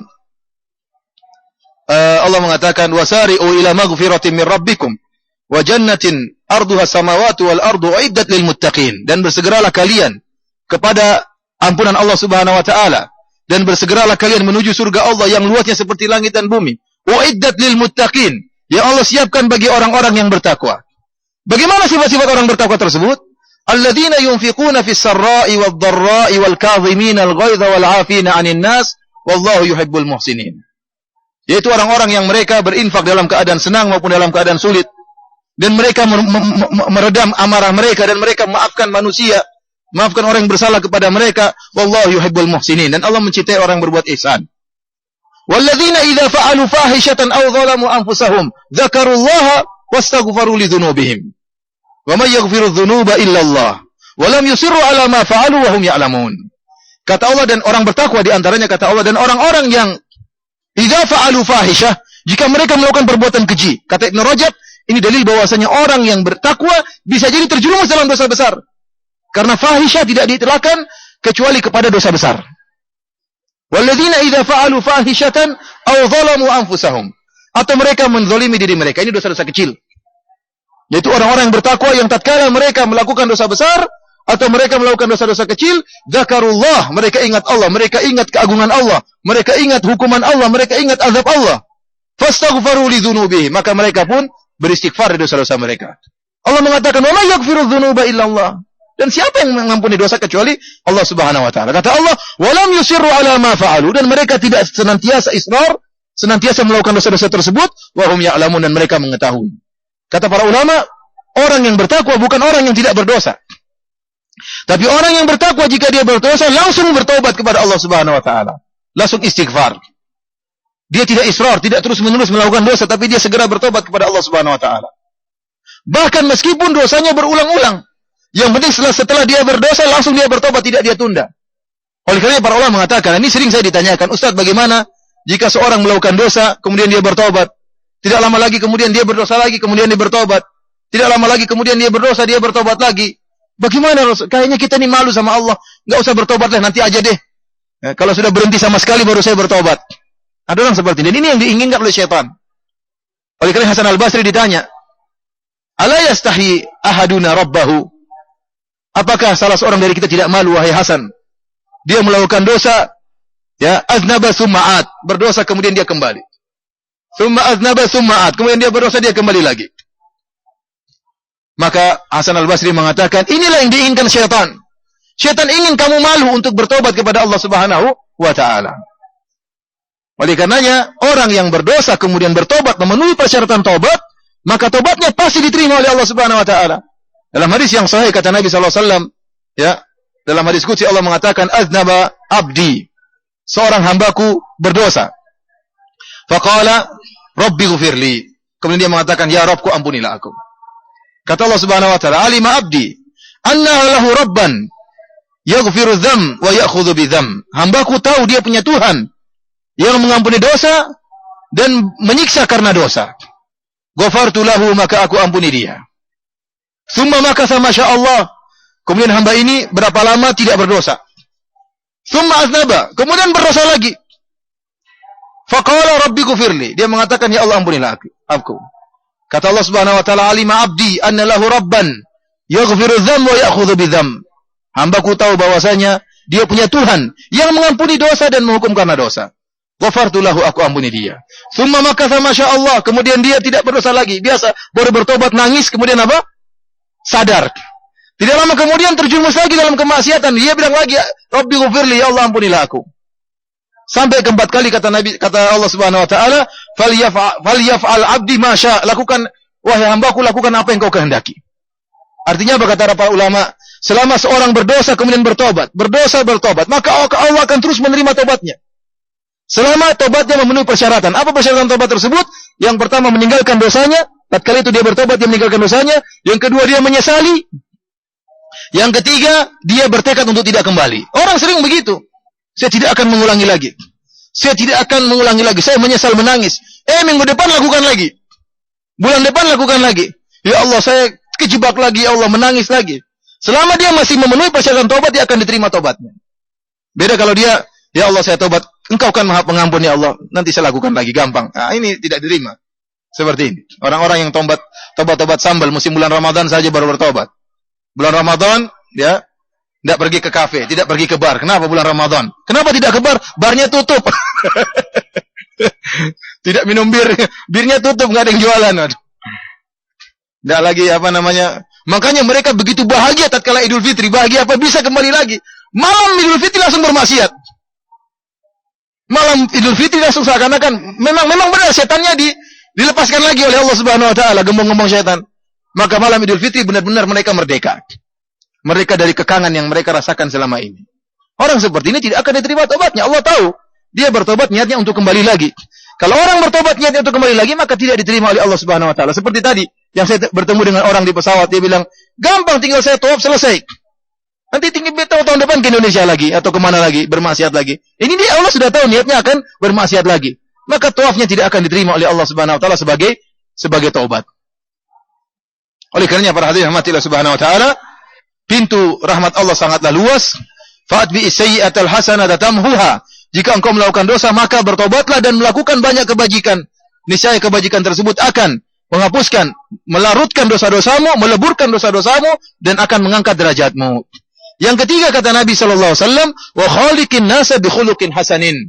Allah mengatakan, wasari'u ila maghfiratin min rabbikum wa jannatin arduha samawati wal ardu uiddat lil muttaqin. Dan bersegeralah kalian kepada ampunan Allah Subhanahu wa taala, dan bersegeralah kalian menuju surga Allah yang luasnya seperti langit dan bumi. Uiddat lil muttaqin, yang Allah siapkan bagi orang-orang yang bertakwa. Bagaimana sifat-sifat orang bertakwa tersebut? Alladzina yunfiquna fis sarra'i wad dharra'i wal kadhimina al ghaidha wal 'afina 'anil nas wallahu yuhibbul muhsinin. Yaitu orang-orang yang mereka berinfak dalam keadaan senang maupun dalam keadaan sulit, dan mereka meredam amarah mereka, dan mereka memaafkan manusia, maafkan orang yang bersalah kepada mereka. Wallahu yuhibbul muhsinin, dan Allah mencintai orang yang berbuat ihsan. Walladzina idza fa'alu fahishatan aw zalamu anfusahum dzakarullaha wastaghfaru lidzunubihim. Wa may yaghfiru dzunuba illa Allah wa lam yusirru ala ma fa'alu wa hum ya'lamun. Kata Allah, dan orang bertakwa di antaranya, kata Allah, dan orang-orang yang idza fa'alu fahisyah, jika mereka melakukan perbuatan keji. Kata Ibnu Rajab, ini dalil bahwasanya orang yang bertakwa bisa jadi terjerumus dalam dosa besar. Karena fahisyah tidak diitlaqkan kecuali kepada dosa besar. Walladzina idza fa'alu fahishatan aw zalamu anfusahum, atau mereka menzalimi diri mereka. Ini dosa-dosa kecil. Yaitu orang-orang yang bertakwa yang tatkala mereka melakukan dosa besar atau mereka melakukan dosa-dosa kecil, zakarullah, mereka ingat Allah, mereka ingat keagungan Allah, mereka ingat hukuman Allah, mereka ingat azab Allah. Fastaghfaru lidzunubihim, maka mereka pun beristighfar dari dosa-dosa mereka. Allah mengatakan, "Wa may yaghfiru dzunuba illa Allah." Dan siapa yang mengampuni dosa kecuali Allah Subhanahu wa taala. Kata Allah, "Wa lam yusirru ala ma fa'alu." Dan mereka tidak senantiasa israr, senantiasa melakukan dosa-dosa tersebut, wa hum ya'lamun, dan mereka mengetahui. Kata para ulama, orang yang bertakwa bukan orang yang tidak berdosa. Tapi orang yang bertakwa jika dia berdosa langsung bertobat kepada Allah Subhanahu wa taala. Langsung istighfar. Dia tidak israr, tidak terus-menerus melakukan dosa, tapi dia segera bertobat kepada Allah Subhanahu wa taala. Bahkan meskipun dosanya berulang-ulang, yang penting setelah dia berdosa langsung dia bertobat, tidak dia tunda. Oleh karena para ulama mengatakan, ini sering saya ditanyakan, Ustaz, bagaimana jika seorang melakukan dosa kemudian dia bertobat? Tidak lama lagi kemudian dia berdosa lagi, kemudian dia bertobat. Tidak lama lagi kemudian dia berdosa, dia bertobat lagi. Bagaimana Rasul? Kayaknya kita ini malu sama Allah. Enggak usah bertobat lah, nanti aja deh. Kalau sudah berhenti sama sekali baru saya bertobat. Ada orang seperti ini. Dan ini yang diinginkan oleh syaitan. Oleh karena Hasan Al-Basri ditanya, "Ala yastahi ahaduna rabbahu?" Apakah salah seorang dari kita tidak malu, wahai Hasan? Dia melakukan dosa, ya, aznaba summa'at, berdosa kemudian dia kembali. Summa aznaba summa'at, kemudian dia berdosa, dia kembali lagi. Maka Hasan Al-Basri mengatakan, inilah yang diinginkan syaitan. Syaitan ingin kamu malu untuk bertobat kepada Allah Subhanahu wa taala. Oleh karenanya, orang yang berdosa kemudian bertobat memenuhi persyaratan tobat, maka tobatnya pasti diterima oleh Allah Subhanahu wa taala. Dalam hadis yang sahih kata Nabi sallallahu alaihi wasallam, ya, dalam hadis qudsi Allah mengatakan, aznaba abdi, seorang hambaku berdosa. Faqala Rabbi ghfirli. Kemudian dia mengatakan, ya Rabbku, ampunilah aku. Kata Allah Subhanahu wa taala, alima abdi anna lahu rabban yaghfiru dzam wa ya'khudhu bidzam. Hambaku tahu dia punya Tuhan yang mengampuni dosa dan menyiksa karena dosa. Ghafartu lahu, maka aku ampuni dia. Summa makasa masyaallah. Kemudian hamba ini berapa lama tidak berdosa. Summa aznaba, kemudian berdosa lagi. Faqala Rabbi ghfirli. Dia mengatakan, ya Allah, ampunilah aku. Kata Allah Subhanahu wa taala, alima abdi anna lahu rabban yaghfiru dzam wa ya'khudhu bidzam. Hambaku tahu bahwasanya dia punya Tuhan yang mengampuni dosa dan menghukum karena dosa. Ghafartu lahu, aku ampuni dia. Summa makatha masyaallah, kemudian dia tidak berdosa lagi. Biasa baru bertobat, nangis, kemudian apa? Sadar. Tidak lama kemudian terjerumus lagi dalam kemaksiatan. Dia bilang lagi, Rabbi ghfirli, ya Allah, ampunilah aku. Sampai keempat kali kata Allah Subhanahu wa taala, falyaf'al 'abdi ma syaa, lakukan wahai hambaku, lakukan apa yang kau kehendaki. Artinya apa kata para ulama? Selama seorang berdosa kemudian bertobat, maka Allah akan terus menerima tobatnya. Selama tobatnya memenuhi persyaratan. Apa persyaratan tobat tersebut? Yang pertama, meninggalkan dosanya. Tatkala itu dia bertobat, dia meninggalkan dosanya. Yang kedua, dia menyesali. Yang ketiga, dia bertekad untuk tidak kembali. Orang sering begitu. Saya tidak akan mengulangi lagi. Saya tidak akan mengulangi lagi. Saya menyesal menangis. Minggu depan lakukan lagi. Bulan depan lakukan lagi. Ya Allah, saya kejebak lagi. Ya Allah, menangis lagi. Selama dia masih memenuhi persyaratan tobat, dia akan diterima tobatnya. Beda kalau dia, ya Allah saya tobat. Engkau kan maha pengampun ya Allah. Nanti saya lakukan lagi, gampang. Nah, ini tidak diterima. Seperti ini. Orang-orang yang tobat sambal musim bulan Ramadan saja baru bertobat. Bulan Ramadan, ya, tidak pergi ke kafe, tidak pergi ke bar. Kenapa bulan Ramadan? Kenapa tidak ke bar? Barnya tutup. Tidak minum bir, birnya tutup, nggak ada yang jualan. Tidak lagi Makanya mereka begitu bahagia tatkala Idul Fitri. Bahagia apa? Bisa kembali lagi. Malam Idul Fitri langsung bermaksiat. Malam Idul Fitri langsung seakan-akan memang benar setannya dilepaskan lagi oleh Allah Subhanahu wa taala, gembong-gembong setan. Maka malam Idul Fitri benar-benar mereka merdeka. Mereka dari kekangan yang mereka rasakan selama ini. Orang seperti ini tidak akan diterima tobatnya. Allah tahu. Dia bertobat niatnya untuk kembali lagi. Kalau orang bertobat niatnya untuk kembali lagi, maka tidak diterima oleh Allah Subhanahu wa taala. Seperti tadi yang saya bertemu dengan orang di pesawat, dia bilang, "Gampang, tinggal saya tawaf selesai." Nanti tahun depan ke Indonesia lagi atau kemana lagi, bermaksiat lagi. Ini dia, Allah sudah tahu niatnya akan bermaksiat lagi. Maka tawafnya tidak akan diterima oleh Allah Subhanahu wa taala sebagai taubat. Oleh karenanya para hadirin rahmatillah Subhanahu wa taala, pintu rahmat Allah sangatlah luas. Fa'atbi sayyi'atal hasanata tamhuha. Jika engkau melakukan dosa, maka bertobatlah dan melakukan banyak kebajikan. Niscaya kebajikan tersebut akan menghapuskan, melarutkan dosa-dosamu, meleburkan dosa-dosamu, dan akan mengangkat derajatmu. Yang ketiga kata Nabi SAW, wa khaliqin nasa bi khuluqin hasanin.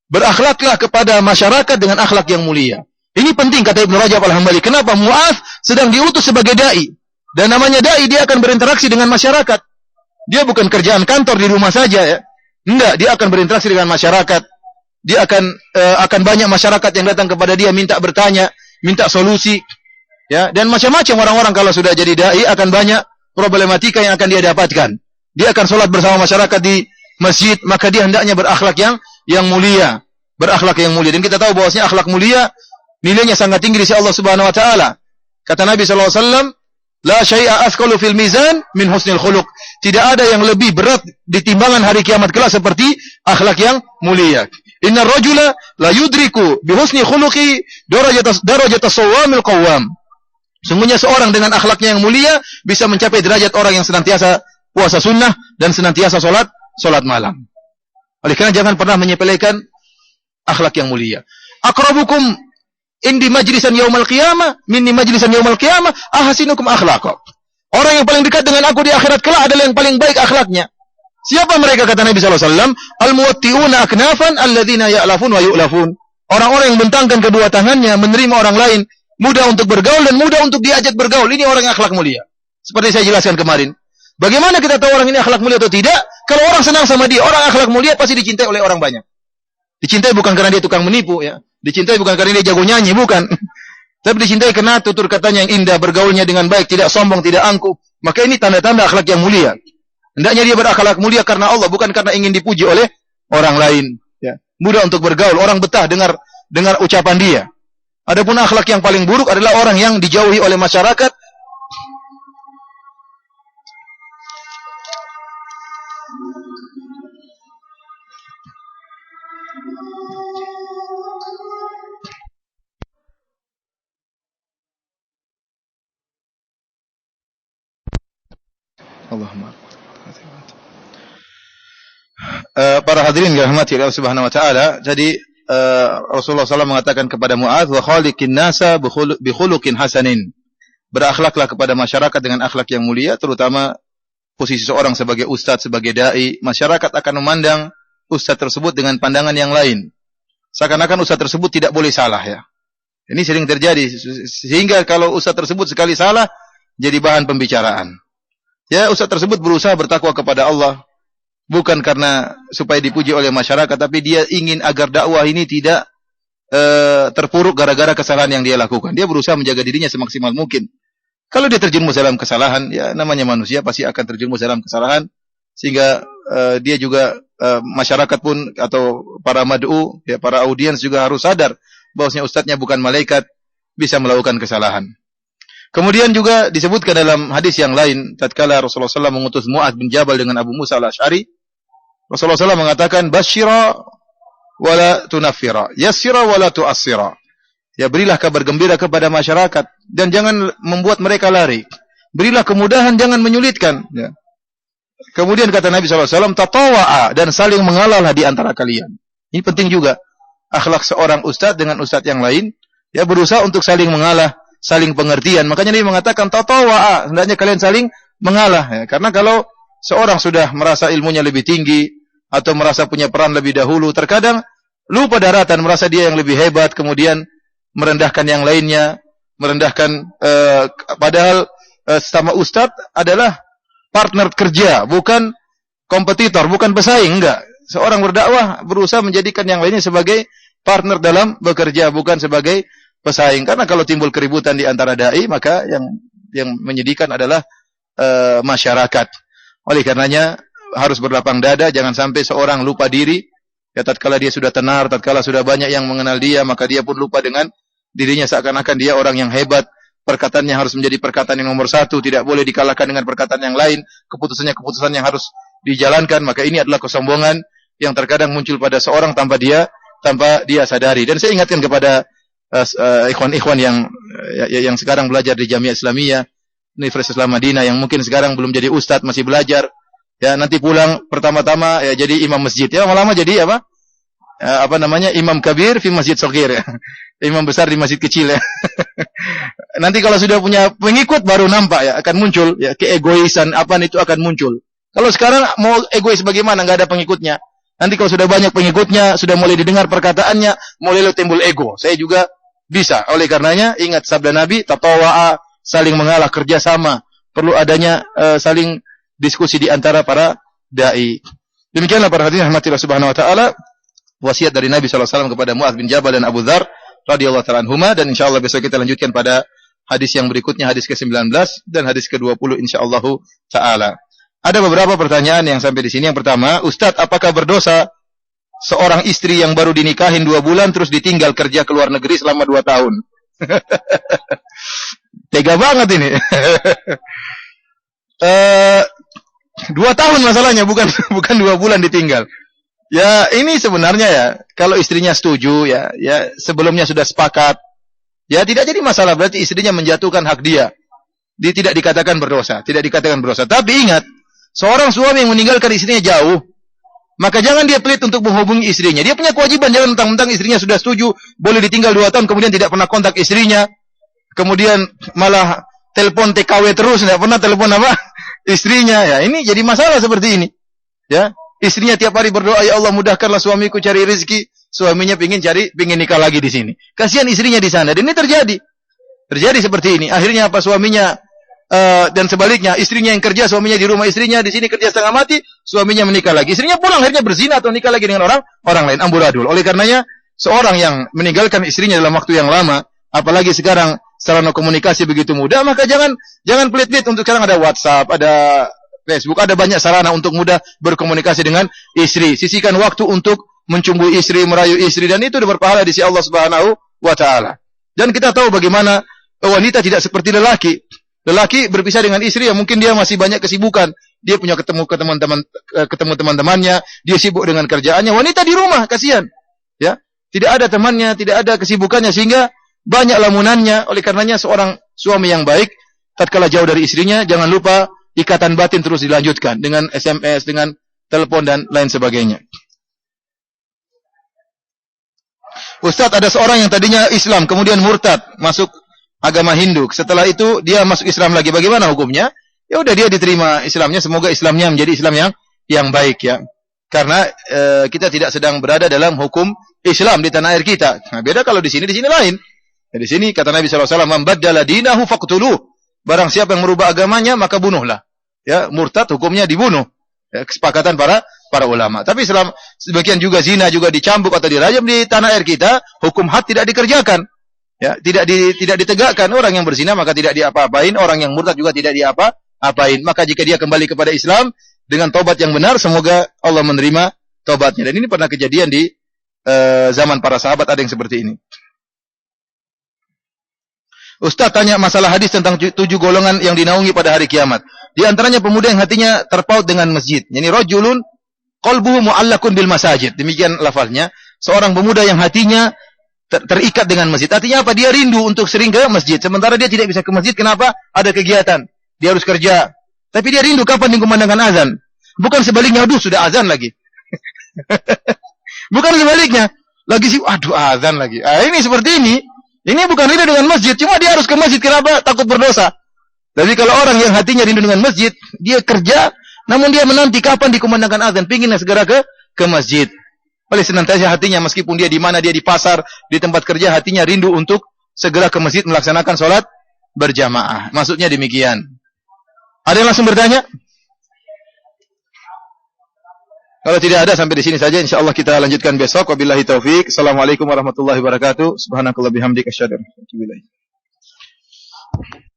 Berakhlaklah kepada masyarakat dengan akhlak yang mulia. Ini penting kata Ibnu Rajab Al-Hambali. Kenapa? Mu'adz sedang diutus sebagai dai. Dan namanya dai, dia akan berinteraksi dengan masyarakat. Dia bukan kerjaan kantor di rumah saja ya. Enggak, dia akan berinteraksi dengan masyarakat. Dia akan banyak masyarakat yang datang kepada dia minta bertanya, minta solusi. Ya, dan macam-macam orang-orang kalau sudah jadi dai akan banyak problematika yang akan dia dapatkan. Dia akan sholat bersama masyarakat di masjid, maka dia hendaknya berakhlak yang mulia, berakhlak yang mulia. Dan kita tahu bahwasanya akhlak mulia nilainya sangat tinggi di sisi Allah Subhanahu wa taala. Kata Nabi sallallahu alaihi wasallam, la syai'a athqalu fil mizan min husnil khuluq. Tidak ada yang lebih berat di timbangan hari kiamat kelak seperti akhlak yang mulia. Innar rajula la yudriku bi husni khuluqi darajatas shawamil qawwam. Sungguhnya seorang dengan akhlaknya yang mulia bisa mencapai derajat orang yang senantiasa puasa sunnah dan senantiasa salat malam. Oleh karena jangan pernah menyepelekan akhlak yang mulia. Aqrabukum indi majlisan yaumal qiyamah minni majlisan yaumal qiyamah ahsinukum akhlaqa. Orang yang paling dekat dengan aku di akhirat kelak adalah yang paling baik akhlaknya. Siapa mereka kata Nabi sallallahu alaihi wasallam? Al-muwatti'una aknafan alladzina ya'lafun wa yu'lafun. Orang-orang yang bentangkan kedua tangannya menerima orang lain, mudah untuk bergaul dan mudah untuk diajak bergaul. Ini orang yang akhlak mulia. Seperti saya jelaskan kemarin. Bagaimana kita tahu orang ini akhlak mulia atau tidak? Kalau orang senang sama dia, orang akhlak mulia pasti dicintai oleh orang banyak. Dicintai bukan karena dia tukang menipu ya. Dicintai bukan karena dia jago nyanyi, bukan. Tapi dicintai karena tutur katanya yang indah, bergaulnya dengan baik, tidak sombong, tidak angkuh. Maka ini tanda-tanda akhlak yang mulia. Hendaknya dia berakhlak mulia karena Allah, bukan karena ingin dipuji oleh orang lain. Ya. Mudah untuk bergaul, orang betah dengar ucapan dia. Adapun akhlak yang paling buruk adalah orang yang dijauhi oleh masyarakat. Allahumma. Para hadirin yang dirahmati Allah Subhanahu wa taala, jadi Rasulullah SAW mengatakan kepada Mu'adz, wa khaliqin nasa bi khuluqin hasanin. Berakhlaklah kepada masyarakat dengan akhlak yang mulia, terutama posisi seorang sebagai ustadz, sebagai dai, masyarakat akan memandang ustadz tersebut dengan pandangan yang lain. Seakan-akan ustadz tersebut tidak boleh salah ya. Ini sering terjadi sehingga kalau ustadz tersebut sekali salah jadi bahan pembicaraan. Ya, ustaz tersebut berusaha bertakwa kepada Allah bukan karena supaya dipuji oleh masyarakat, tapi dia ingin agar dakwah ini tidak terpuruk gara-gara kesalahan yang dia lakukan. Dia berusaha menjaga dirinya semaksimal mungkin. Kalau dia terjerumus dalam kesalahan, ya namanya manusia pasti akan terjerumus dalam kesalahan, sehingga dia juga masyarakat pun atau para mad'u, ya para audiens juga harus sadar bahwasanya ustadznya bukan malaikat, bisa melakukan kesalahan. Kemudian juga disebutkan dalam hadis yang lain, tatkala Rasulullah SAW mengutus Mu'adz bin Jabal dengan Abu Musa al-Asy'ari, Rasulullah SAW mengatakan, "Basyira wala tunaffira, yassira wala tu'assira." Ya, berilah kabar gembira kepada masyarakat dan jangan membuat mereka lari. Berilah kemudahan, jangan menyulitkan. Ya. Kemudian kata Nabi SAW, tatawa'a, dan saling mengalalah di antara kalian. Ini penting juga. Akhlak seorang ustadz dengan ustadz yang lain, ya, berusaha untuk saling mengalah, saling pengertian. Makanya Nabi mengatakan tatawa'a, hendaknya kalian saling mengalah. Ya. Karena kalau seorang sudah merasa ilmunya lebih tinggi atau merasa punya peran lebih dahulu, terkadang lupa daratan, merasa dia yang lebih hebat, kemudian merendahkan yang lainnya, merendahkan padahal sesama ustadz adalah partner kerja, bukan kompetitor, bukan pesaing, enggak. Seorang berdakwah berusaha menjadikan yang lainnya sebagai partner dalam bekerja, bukan sebagai pesaing. Karena kalau timbul keributan di antara dai, maka yang menyedihkan adalah masyarakat. Oleh karenanya harus berlapang dada, jangan sampai seorang lupa diri. Ya, tatkala dia sudah tenar, tatkala sudah banyak yang mengenal dia, maka dia pun lupa dengan dirinya, seakan-akan dia orang yang hebat. Perkataannya harus menjadi perkataan yang nomor satu, tidak boleh dikalahkan dengan perkataan yang lain. Keputusannya keputusan yang harus dijalankan. Maka ini adalah kesombongan yang terkadang muncul pada seorang tanpa dia sadari. Dan saya ingatkan kepada ikhwan-ikhwan yang sekarang belajar di Jamiah Islamiyah, Universitas Islam Madinah, yang mungkin sekarang belum jadi ustadz, masih belajar. Ya, nanti pulang pertama-tama ya jadi imam masjid. Ya, lama-lama jadi apa? Imam kabir fi masjid shaghir. Ya. Imam besar di masjid kecil ya. Nanti kalau sudah punya pengikut baru nampak ya, akan muncul ya keegoisan itu akan muncul. Kalau sekarang mau egois bagaimana, enggak ada pengikutnya. Nanti kalau sudah banyak pengikutnya, sudah mulai didengar perkataannya, mulai timbul ego. Saya juga bisa. Oleh karenanya ingat sabda Nabi, tatawa'a, saling mengalah, kerjasama. Perlu adanya saling diskusi di antara para dai. Demikianlah para hadirin rahmatillah subhanahu wa taala, wasiat dari Nabi sallallahu alaihi wasallam kepada Mu'adz bin Jabal dan Abu Dzar radhiyallahu taala anhuma, dan insyaallah besok kita lanjutkan pada hadis yang berikutnya, hadis ke-19 dan hadis ke-20 insyaallah taala. Ada beberapa pertanyaan yang sampai di sini. Yang pertama, Ustaz, apakah berdosa seorang istri yang baru dinikahin 2 bulan terus ditinggal kerja ke luar negeri selama 2 tahun? Tega banget ini. 2 tahun masalahnya, bukan 2 bulan ditinggal. Ya, ini sebenarnya ya, kalau istrinya setuju ya sebelumnya sudah sepakat, ya tidak jadi masalah, berarti istrinya menjatuhkan hak dia. Dia tidak dikatakan berdosa, Tapi ingat, seorang suami yang meninggalkan istrinya jauh, maka jangan dia pelit untuk menghubungi istrinya. Dia punya kewajiban, jangan mentang-mentang istrinya sudah setuju, boleh ditinggal 2 tahun, kemudian tidak pernah kontak istrinya, kemudian malah telepon TKW terus, tidak pernah telepon istrinya. Ya, ini jadi masalah seperti ini. Ya, istrinya tiap hari berdoa, ya Allah mudahkanlah suamiku cari rezeki, suaminya pingin nikah lagi di sini. Kasihan istrinya di sana. Dan ini terjadi seperti ini. Akhirnya apa, suaminya dan sebaliknya, istrinya yang kerja, suaminya di rumah istrinya, di sini kerja setengah mati, suaminya menikah lagi. Istrinya pulang, akhirnya berzina atau nikah lagi dengan orang lain, amburadul. Oleh karenanya, seorang yang meninggalkan istrinya dalam waktu yang lama, apalagi sekarang sarana komunikasi begitu mudah, maka jangan pelit-pelit. Untuk sekarang ada WhatsApp, ada Facebook, ada banyak sarana untuk mudah berkomunikasi dengan istri. Sisihkan waktu untuk mencumbui istri, merayu istri, dan itu berpahala di sisi Allah Subhanahu wa taala. Dan kita tahu bagaimana wanita tidak seperti lelaki. Lelaki berpisah dengan istri, ya mungkin dia masih banyak kesibukan. Dia punya ketemu teman-temannya, dia sibuk dengan kerjaannya. Wanita di rumah, kasihan. Ya, tidak ada temannya, tidak ada kesibukannya, sehingga banyak lamunannya. Oleh karenanya seorang suami yang baik, tatkala jauh dari istrinya, jangan lupa ikatan batin terus dilanjutkan dengan SMS, dengan telepon dan lain sebagainya. Ustaz, ada seorang yang tadinya Islam, kemudian murtad, masuk agama Hindu. Setelah itu dia masuk Islam lagi. Bagaimana hukumnya? Ya udah, dia diterima Islamnya. Semoga Islamnya menjadi Islam yang baik ya. Karena kita tidak sedang berada dalam hukum Islam di tanah air kita. Nah, beda kalau di sini lain. Ya, di sini kata Nabi sallallahu alaihi wasallam, "Man baddala dinahu faqtuluh." Barang siapa yang merubah agamanya, maka bunuhlah. Ya, murtad hukumnya dibunuh. Ya, kesepakatan para ulama. Tapi sebagian juga zina juga dicambuk atau dirajam di tanah air kita, hukum had tidak dikerjakan. Ya, tidak ditegakkan. Orang yang berzina maka tidak diapa-apain, orang yang murtad juga tidak diapa-apain. Maka jika dia kembali kepada Islam dengan tobat yang benar, semoga Allah menerima tobatnya. Dan ini pernah kejadian di zaman para sahabat, ada yang seperti ini. Ustaz tanya masalah hadis tentang 7 golongan yang dinaungi pada hari kiamat. Di antaranya pemuda yang hatinya terpaut dengan masjid. Yani rajulun qalbuhu mu'allakun bil masajid. Demikian lafaznya. Seorang pemuda yang hatinya terikat dengan masjid. Artinya apa? Dia rindu untuk sering ke masjid. Sementara dia tidak bisa ke masjid. Kenapa? Ada kegiatan. Dia harus kerja. Tapi dia rindu kapan dikumandangkan azan. Bukan sebaliknya. Aduh, sudah azan lagi. Bukan sebaliknya. Lagi sih, aduh azan lagi. Ini seperti ini. Ini bukan rindu dengan masjid. Cuma dia harus ke masjid. Kenapa? Takut berdosa. Tapi kalau orang yang hatinya rindu dengan masjid, dia kerja, namun dia menanti kapan dikumandangkan azan. Pinginnya segera ke masjid. Oleh senantiasa hatinya, meskipun dia di mana, dia di pasar, di tempat kerja, hatinya rindu untuk segera ke masjid melaksanakan sholat berjamaah. Maksudnya demikian. Ada yang langsung bertanya? Kalau tidak ada, sampai di sini saja. InsyaAllah kita lanjutkan besok. Wabillahi taufik. Assalamualaikum warahmatullahi wabarakatuh. Subhanakallah bihamdik asyhadu an la ilaha illa anta.